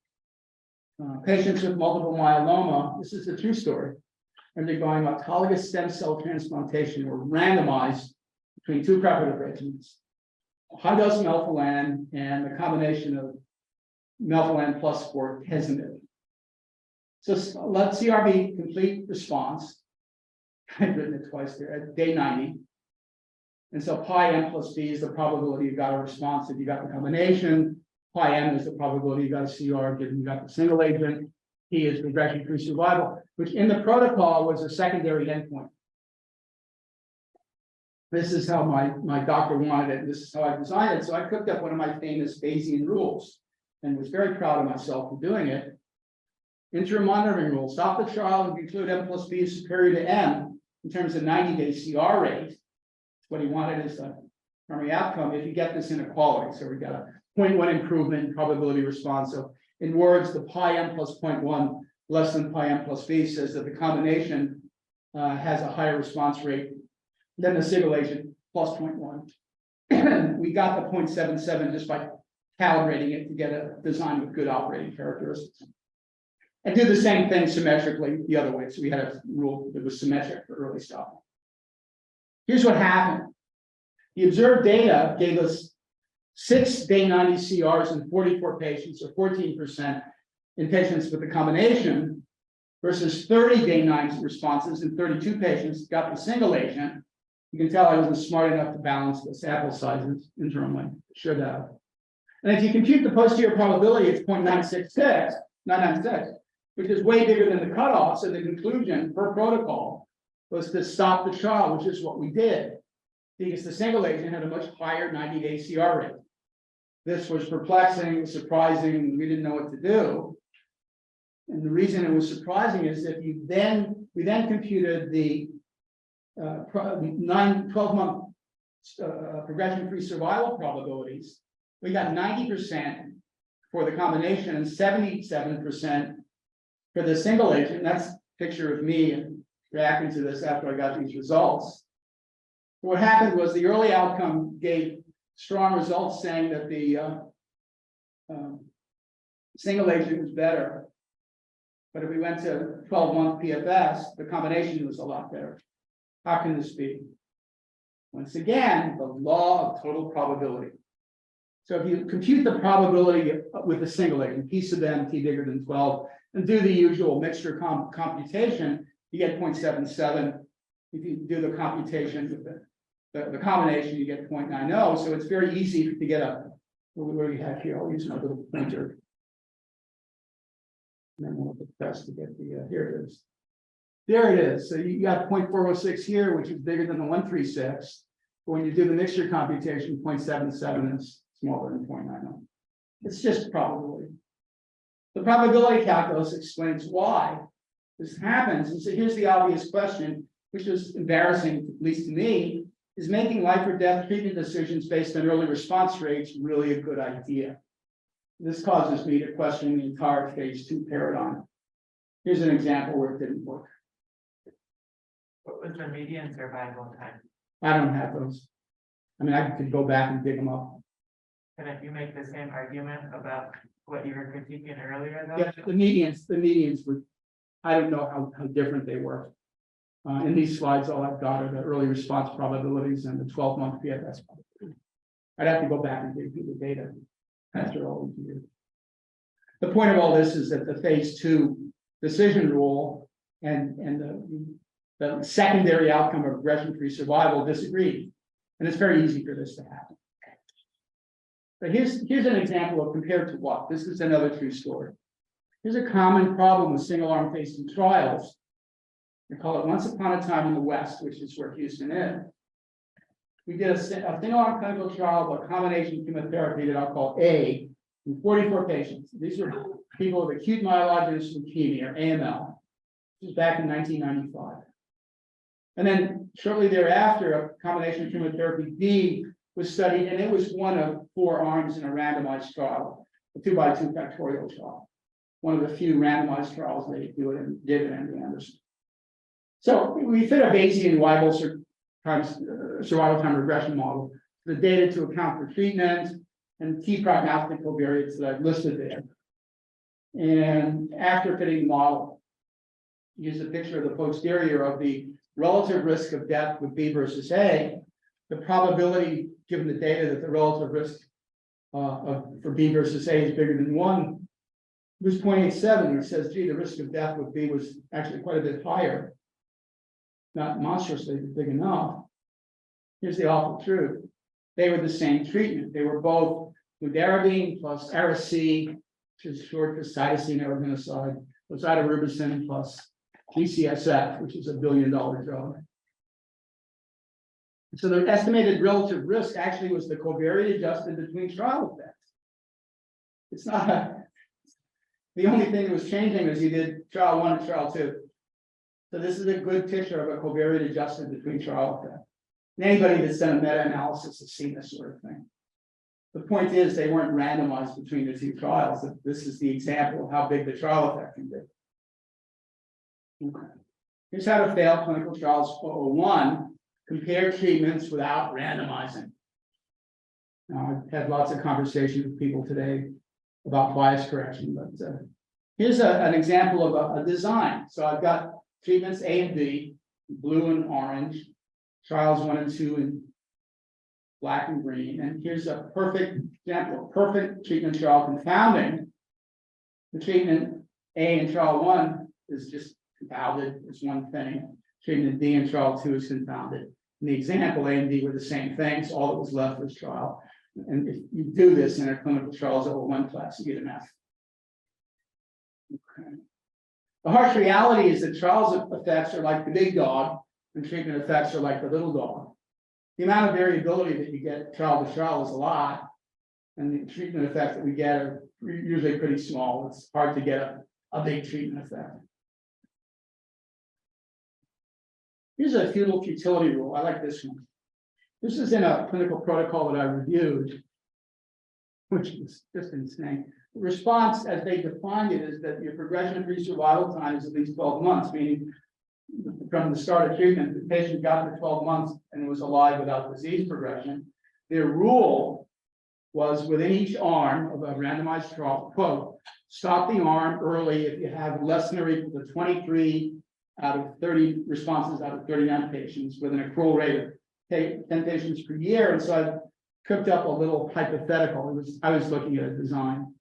Patients with multiple myeloma, this is a true story, undergoing autologous stem cell transplantation were randomized between 2 preparative regimens, high-dose melphalan and the combination of melphalan plus bortezomib. So let's CRB complete response. I've written it twice there at day 90. And so pi m plus b is the probability you got a response if you got the combination. Pi m is the probability you got a CR given you got the single agent. P is progression-free survival, which in the protocol was a secondary endpoint. This is how my doctor wanted it. And this is how I designed it. So I cooked up one of my famous Bayesian rules and was very proud of myself for doing it. Interim monitoring rule: stop the trial and conclude m plus b is superior to m in terms of 90-day CR rate. What he wanted is the primary outcome if you get this inequality. So we got a 0.1 improvement in probability response. So in words, the pi m plus 0.1 less than pi m plus b says that the combination has a higher response rate than the single agent plus 0.1. We got the 0.77 just by calibrating it to get a design with good operating characteristics. and do the same thing symmetrically the other way. So we had a rule that was symmetric for early stopping. Here's what happened. The observed data gave us 6 day 90 CRs in 44 patients, or 14% in patients with the combination, versus 30 day 90 responses in 32 patients got the single agent. You can tell I wasn't smart enough to balance the sample sizes internally. Should have. And if you compute the posterior probability, it's 0.996, which is way bigger than the cutoff. So the conclusion per protocol was to stop the trial, which is what we did, because the single agent had a much higher 90-day CR rate. This was perplexing, surprising. We didn't know what to do. And the reason it was surprising is if we then computed the 12-month progression-free survival probabilities, we got 90% for the combination and 77% for the single agent. That's a picture of me reacting to this after I got these results. What happened was the early outcome gave strong results saying that the single agent was better. But if we went to 12-month PFS, the combination was a lot better. How can this be? Once again, the law of total probability. So if you compute the probability with a single agent, P sub n, T bigger than 12, and do the usual mixture computation, you get 0.77. If you do the computation with the combination, you get 0.90. So it's very easy to get what do we have here? I'll use my little pointer. And then we'll press to get the, here it is. There it is. So you got 0.406 here, which is bigger than the 136. But when you do the mixture computation, 0.77 is smaller than 0.90. It's just probability. The probability calculus explains why this happens. And so here's the obvious question, which is embarrassing, at least to me, is making life or death treatment decisions based on early response rates really a good idea? This causes me to question the entire phase 2 paradigm. Here's an example where it didn't work. What was the median survival time? I don't have those. I mean, I could go back and dig them up. And if you make the same argument about what you were critiquing earlier, though? Yeah, the medians were, I don't know how different they were. In these slides, all I've got are the early response probabilities and the 12-month PFS probability. I'd have to go back and dig through the data after all these years. The point of all this is that the phase 2 decision rule and the secondary outcome of regression-free survival disagreed. And it's very easy for this to happen. But here's an example of compared to what. This is another true story. Here's a common problem with single-arm phase 2 trials. We call it Once Upon a Time in the West, which is where Houston is. We did a single-arm clinical trial of a combination chemotherapy that I'll call A in 44 patients. These are people with acute myelogenous leukemia, or AML. This is back in 1995. And then shortly thereafter, a combination chemotherapy B was studied, and it was one of 4 arms in a randomized trial, a 2x2 factorial trial. One of the few randomized trials they did at MD Anderson. So we fit a Bayesian Weibull survival time regression model, the data to account for treatment and key prognostic covariates that I've listed there. And after fitting the model, use a picture of the posterior of the relative risk of death with B versus A. The probability, given the data, that the relative risk for B versus A is bigger than 1 was 0.87. It says, gee, the risk of death with B was actually quite a bit higher. Not monstrously big enough. Here's the awful truth. They were the same treatment. They were both fludarabine plus Ara-C, which is short for cytosine arabinoside, plus idarubicin plus GCSF, which is $1 billion drug. So the estimated relative risk actually was the covariate adjusted between trial effects. It's not the only thing that was changing was you did trial 1 and trial 2. So this is a good picture of a covariate adjusted between trial effect. And anybody that's done a meta-analysis has seen this sort of thing. The point is they weren't randomized between the 2 trials. This is the example of how big the trial effect can be. Okay. Here's how to fail clinical trials 401. Compare treatments without randomizing. Now, I've had lots of conversations with people today about bias correction, but Here's an example of a design. So I've got treatments A and B, blue and orange, trials 1 and 2 in black and green. And here's a perfect example, perfect treatment trial confounding. The treatment A in trial 1 is just confounded, it's one thing. Treatment B in trial 2 is confounded. In the example, A and B were the same things, all that was left was trial. And if you do this in a clinical trials over 1 class, you get an F. Okay. The harsh reality is that trials effects are like the big dog, and treatment effects are like the little dog. The amount of variability that you get trial to trial is a lot, and the treatment effects that we get are usually pretty small. It's hard to get a big treatment effect. Here's a feudal futility rule. I like this one. This is in a clinical protocol that I reviewed, which is just insane. The response, as they defined it, is that your progression-free survival time is at least 12 months, meaning from the start of treatment, the patient got to 12 months and was alive without disease progression. Their rule was within each arm of a randomized trial, quote, stop the arm early if you have less than or equal to 23 out of 30 responses out of 39 patients with an accrual rate of 10 patients per year. And so I cooked up a little hypothetical. I was looking at a design.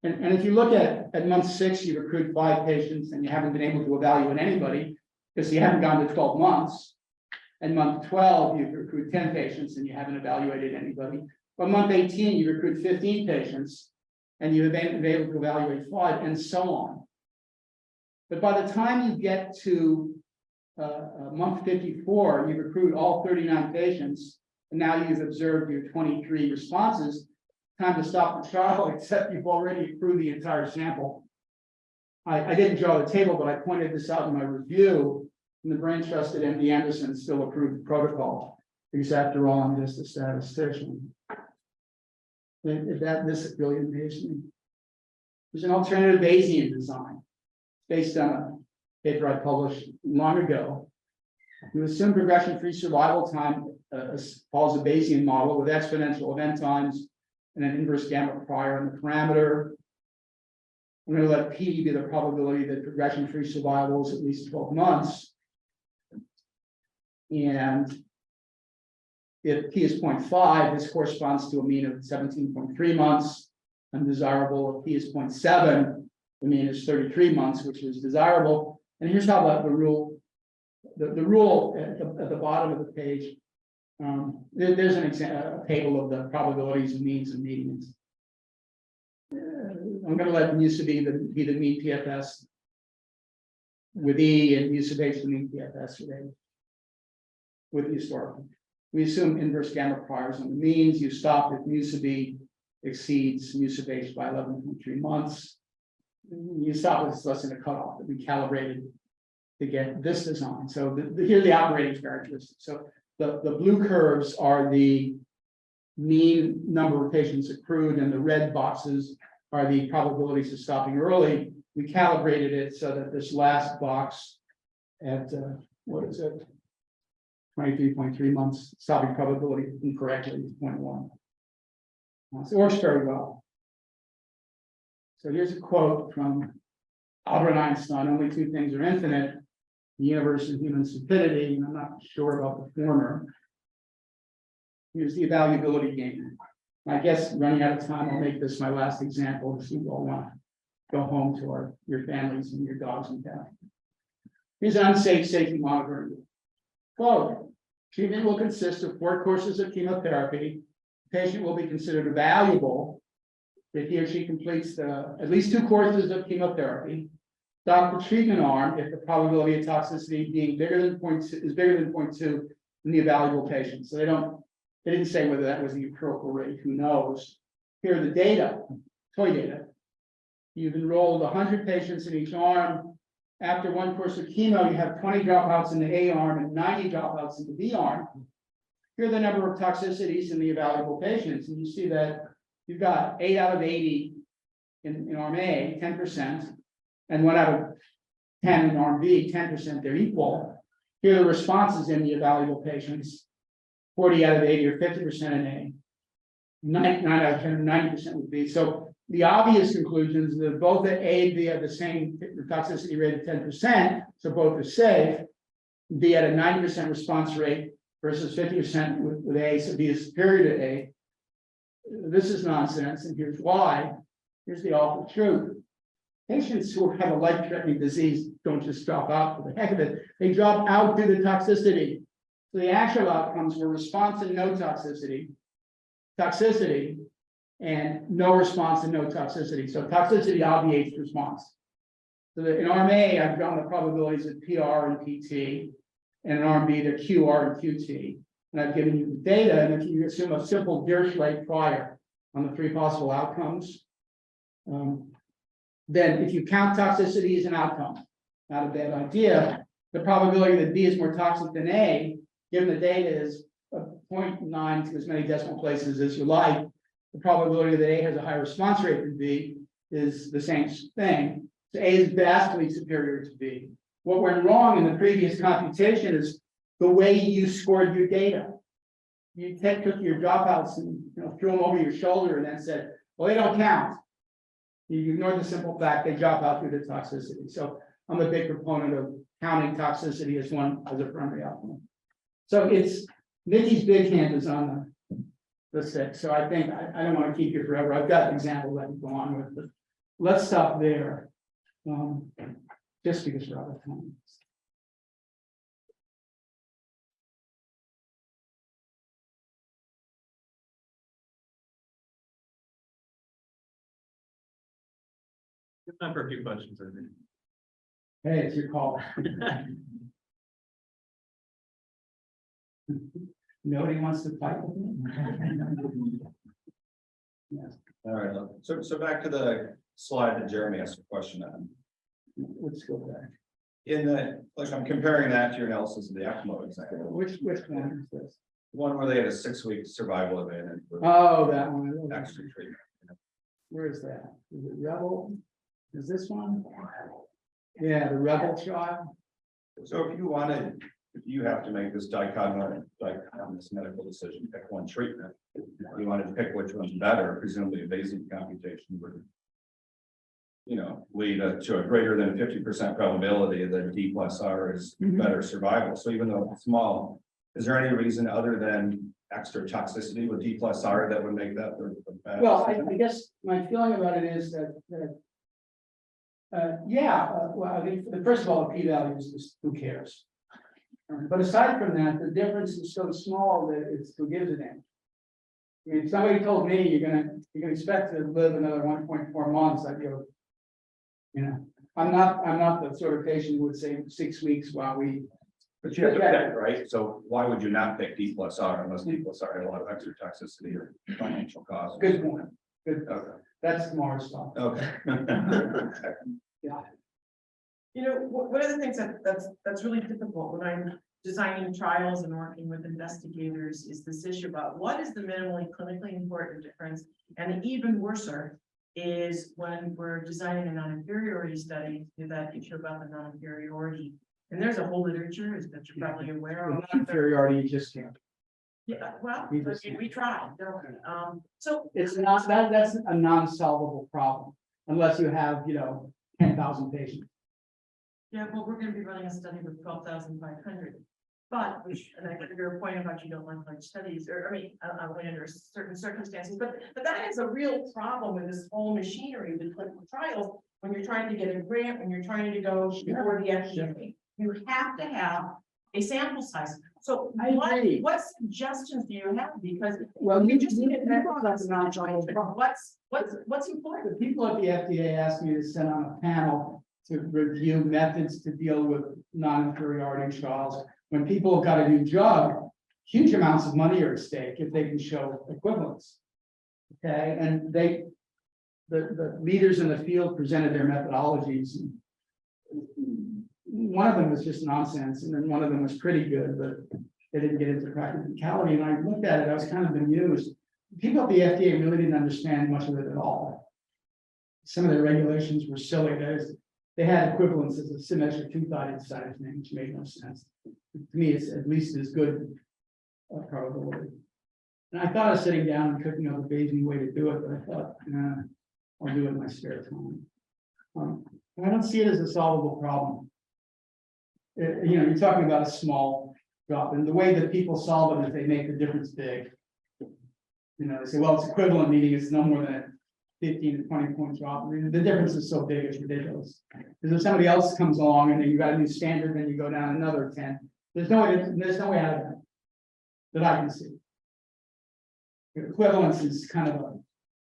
And if you look at month 6, you've accrued 5 patients and you haven't been able to evaluate anybody because you haven't gone to 12 months. And month 12, you've accrued 10 patients and you haven't evaluated anybody. But month 18, you've accrued 15 patients and you've been able to evaluate 5, and so on. But by the time you get to month 54, you've accrued all 39 patients, and now you've observed your 23 responses. Time to stop the trial, except you've already accrued the entire sample. I didn't draw the table, but I pointed this out in my review, and the brain trust at MD Anderson still approved the protocol, because after all, I'm just a statistician. This really amazed me. There's an alternative Bayesian design based on a paper I published long ago. You assume progression-free survival time follows a Bayesian model with exponential event times and an inverse gamma prior in the parameter. I'm going to let P be the probability that progression-free survival is at least 12 months. And if P is 0.5, this corresponds to a mean of 17.3 months, undesirable. If P is 0.7, the mean is 33 months, which is desirable. And here's how the rule at the bottom of the page, there's a table of the probabilities of means and medians. I'm going to let mu sub E be the mean PFS with E, and mu sub H the mean PFS with the historical. We assume inverse gamma priors on the means. You stop if mu sub E exceeds mu sub H by 11.3 months. You stop with less than a cutoff that we calibrated to get this design. So here are the operating characteristics. So the blue curves are the mean number of patients accrued, and the red boxes are the probabilities of stopping early. We calibrated it so that this last box at what is it? 23.3 months stopping probability incorrectly is 0.1. So it works very well. So here's a quote from Albert Einstein: only 2 things are infinite, the universe and human stupidity. And I'm not sure about the former. Here's the evaluability gain. I guess running out of time, I'll make this my last example, because you all want to go home to your families and your dogs and cats. Here's an unsafe safety monitoring. Quote: treatment will consist of 4 courses of chemotherapy. The patient will be considered evaluable if he or she completes at least 2 courses of chemotherapy. Stop the treatment arm if the probability of toxicity being bigger than 0.2 in the evaluable patient. So they didn't say whether that was the accrual rate. Who knows? Here are the data, toy data. You've enrolled 100 patients in each arm. After 1 course of chemo, you have 20 dropouts in the A arm and 90 dropouts in the B arm. Here are the number of toxicities in the evaluable patients, and you see that you've got 8 out of 80 in arm A, 10%, and 1 out of 10 in arm B, 10%. They're equal. Here are the responses in the evaluable patients: 40 out of 80 or 50% in A, 9 out of 10, 90% would be. So the obvious conclusions that both the A and B have the same toxicity rate of 10%, so both are safe. B at a 90% response rate versus 50% with A, so B is superior to A. This is nonsense, and here's why. Here's the awful truth. Patients who have a life-threatening disease don't just drop out for the heck of it. They drop out due to toxicity. So the actual outcomes were response and no toxicity, toxicity, and no response and no toxicity. So toxicity obviates response. So that in arm A, I've drawn the probabilities of PR and PT, and in arm B, they're QR and QT. And I've given you the data, and if you assume a simple Dirichlet prior on the 3 possible outcomes, then if you count toxicity as an outcome, not a bad idea, the probability that B is more toxic than A, given the data is 0.9 to as many decimal places as you like, the probability that A has a higher response rate than B is the same thing. So A is vastly superior to B. What went wrong in the previous computation is the way you scored your data. You took your dropouts and threw them over your shoulder and then said, well, they don't count. You ignore the simple fact they drop out due to toxicity. So I'm a big proponent of counting toxicity as a primary outcome. So it's Nikki's big hand is on the 6. So I think I don't want to keep you forever. I've got examples I can go on with, but let's stop there. Just because we're out of time. Time for a few questions, I think. Hey, it's your call. Nobody wants to fight with me? Yes, All right, so back to the slide that Jeremy asked a question on. let's go back. In the, like, I'm comparing that to your analysis of the ECMO example. Which one is this? One where they had a 6-week survival event with Oh, that one. extra treatment. Where is that? Is it Rebel? Is this one? Yeah, the Rebel trial. So if you have to make this dichotomous medical decision, pick one treatment. You wanted to pick which one's better, presumably a Bayesian computation would, lead to a greater than 50% probability that D plus R is better survival. So even though it's small, is there any reason other than extra toxicity with D plus R that would make that the bad Well, decision? I guess my feeling about it is that well, I think first of all, the p-value is just who cares? But aside from that, the difference is so small that it's who gives a damn. I mean, if somebody told me you can expect to live another 1.4 months, I'd go, I'm not the sort of patient who would say 6 weeks while we. But you have to pick, right? So why would you not pick D plus R unless D plus R had a lot of extra toxicity or financial costs? Good point. Good. Okay. That's more stuff. Okay. Yeah. One of the things that's really difficult when I'm designing trials and working with investigators is this issue about what is the minimally clinically important difference, and even worser is when we're designing a non-inferiority study, that issue about the non-inferiority. And there's a whole literature, as that you're probably aware of. Inferiority, you just can't. Yeah, well, We just- we tried. So It's not that's a non-solvable problem unless you have 10,000 patients. yeah, well, we're gonna be running a study with 12,500. But, and I get your point about you don't like large studies, or only under certain circumstances, but that is a real problem with this whole machinery with clinical trials. When you're trying to get a grant, when you're trying to go before the FDA, you have to have a sample size. So I agree. what suggestions do you have? Because Well, you just need that's not problem. what's important? The people at the FDA asked me to send on a panel to review methods to deal with non-inferiority trials. When people have got a new drug, huge amounts of money are at stake if they can show equivalence. Okay, and the leaders in the field presented their methodologies. One of them was just nonsense, and then one of them was pretty good, but they didn't get into practicality. And I looked at it, I was kind of amused. People at the FDA really didn't understand much of it at all. Some of their regulations were silly. They had equivalence as a symmetric two-sided size name, which made no sense. To me, it's at least as good a probability. And I thought of sitting down and cooking up a Bayesian way to do it, but I thought, nah, I'll do it in my spare time. I don't see it as a solvable problem. You know, you're talking about a small drop, and the way that people solve it is they make the difference big. You know, they say, well, it's equivalent, meaning it's no more than a 15 to 20 point drop. I mean, the difference is so big, it's ridiculous. Because if somebody else comes along and then you got a new standard, then you go down another 10. There's no way out of that I can see. Equivalence is kind of a,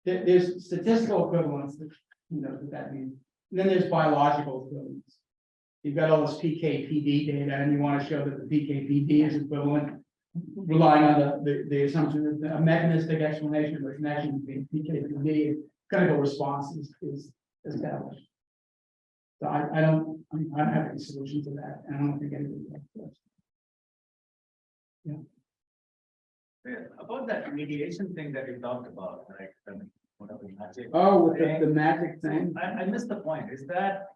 there's statistical equivalence, that, you know, what that means. And then there's biological equivalence. You've got all this PK/PD data, and you want to show that the PK/PD is equivalent, relying on the assumption that a mechanistic explanation of the connection between PK/PD and clinical response is established. So I don't have any solution to that, and I don't think anybody does. About that mediation thing that you talked about, right? Whatever magic. Oh, with the magic thing. I missed the point. Is that,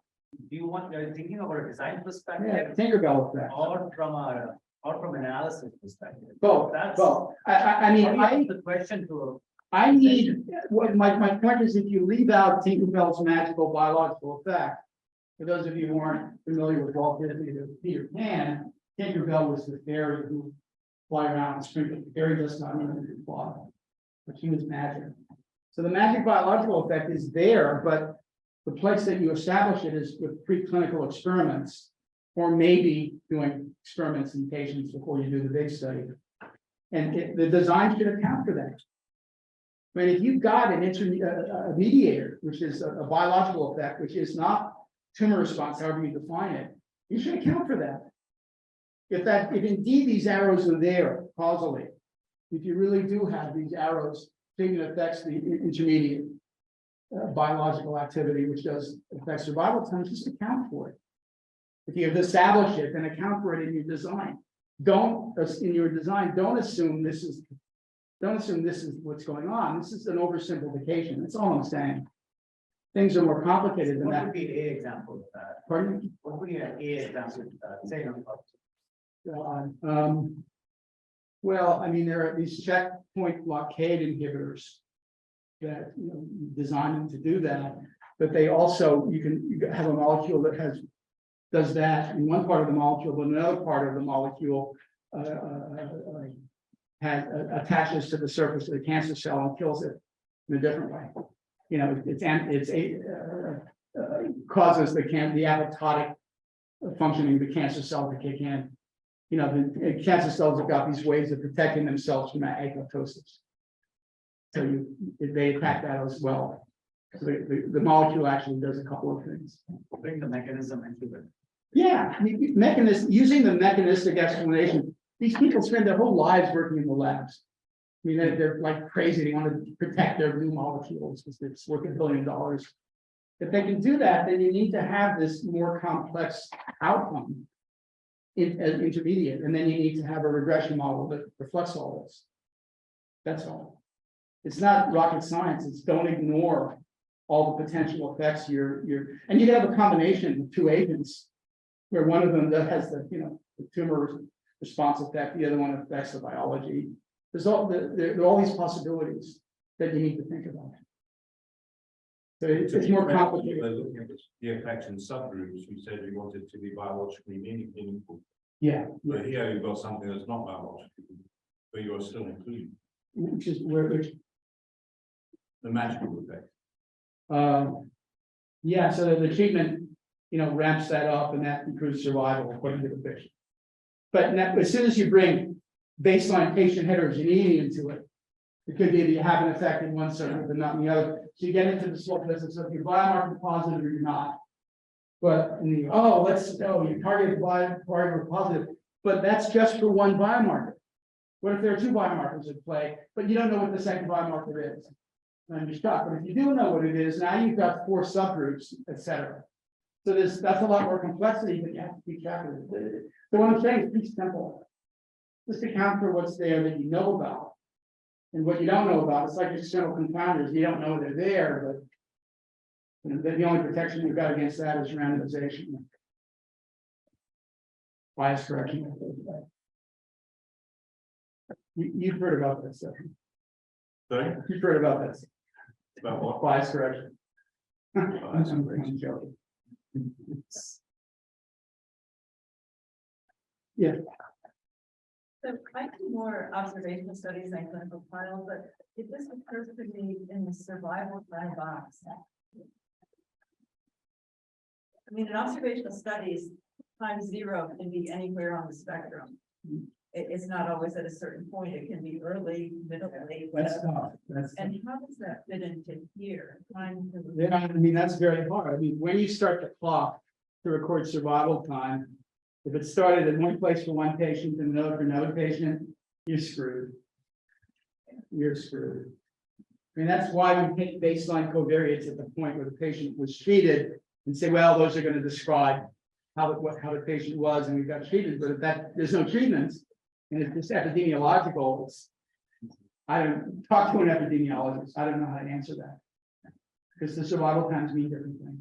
you're thinking about a design Yeah, perspective Tinkerbell effect. or from an analysis perspective? Both, That's. both. I mean, How do you ask the question to, I need, what my point is, if you leave out Tinkerbell's magical biological effect, for those of you who aren't familiar with Walt Disney, the Peter Pan, Tinkerbell was the fairy who fly around and sprinkle. The fairy does not need to fly, but she was magic. So the magic biological effect is there, but the place that you establish it is with preclinical experiments, or maybe doing experiments in patients before you do the big study. And the design should account for that. I mean, if you've got a mediator, which is a biological effect, which is not tumor response, however you define it, you should account for that. If indeed these arrows are there causally, if you really do have these arrows, taking affects the intermediate biological activity, which does affect survival time, just account for it. If you have established it, then account for it in your design. Don't assume this is what's going on. This is an oversimplification. That's all I'm saying. Things are more complicated than what that. would be an example of that? Pardon me? What would be an example of that? Say, Well, I mean, there are these checkpoint blockade inhibitors that, you know, design them to do that, but they also, you have a molecule that does that in one part of the molecule, but another part of the molecule attaches to the surface of the cancer cell and kills it in a different way. You know, causes the apoptotic functioning of the cancer cell to kick in. You know, the cancer cells have got these ways of protecting themselves from apoptosis. So they attack that as well. So the molecule actually does a couple of things. bring the mechanism into it. Yeah, I mean, using the mechanistic explanation. These people spend their whole lives working in the labs. I mean, they're like crazy. They want to protect their new molecules because it's worth $1 billion. If they can do that, then you need to have this more complex outcome as intermediate, and then you need to have a regression model that reflects all this. That's all. It's not rocket science. It's don't ignore all the potential effects and you can have a combination of two agents where one of them that has the tumor response effect, the other one affects the biology. There are all these possibilities that you need to think about. So it's more complicated. Looking at the effects in subgroups, you said you wanted to be biologically meaningful. Yeah, But here you've got something that's not biological, but you're still including which the magical effect. yeah, so the treatment, ramps that up and that improves survival according to the patient. But as soon as you bring baseline patient heterogeneity into it, it could be that you have an effect in one circuit but not in the other. So you get into the slope business of you're biomarker positive or you're not. But you target biomarker positive, but that's just for one biomarker. What if there are two biomarkers at play, but you don't know what the second biomarker is? And you're stuck. But if you do know what it is, now you've got 4 subgroups, etc. So that's a lot more complexity that you have to keep track of. So what I'm saying is pretty simple. Just account for what's there that you know about. And what you don't know about, it's like external confounders. You don't know they're there, but the only protection you've got against that is randomization. Bias correction. You've heard about this, so Sorry, you've heard about this, about what? bias correction. Bias I'm joking. Yeah, So I do more observational studies than clinical trials, but it just occurs to me in the survival time box. I mean, in observational studies, time zero can be anywhere on the spectrum. It's not always at a certain point. It can be early, middle, late. that's whatever. tough. That's, And how does that fit into here? Time to- yeah, I mean, that's very hard. I mean, when you start the clock to record survival time, if it started in one place for one patient and another for another patient, you're screwed. You're screwed. I mean, that's why we take baseline covariates at the point where the patient was treated and say, well, those are going to describe how the patient was and we got treated, but if there's no treatments and it's just epidemiological, I don't talk to an epidemiologist. I don't know how to answer that. Because the survival times mean different things.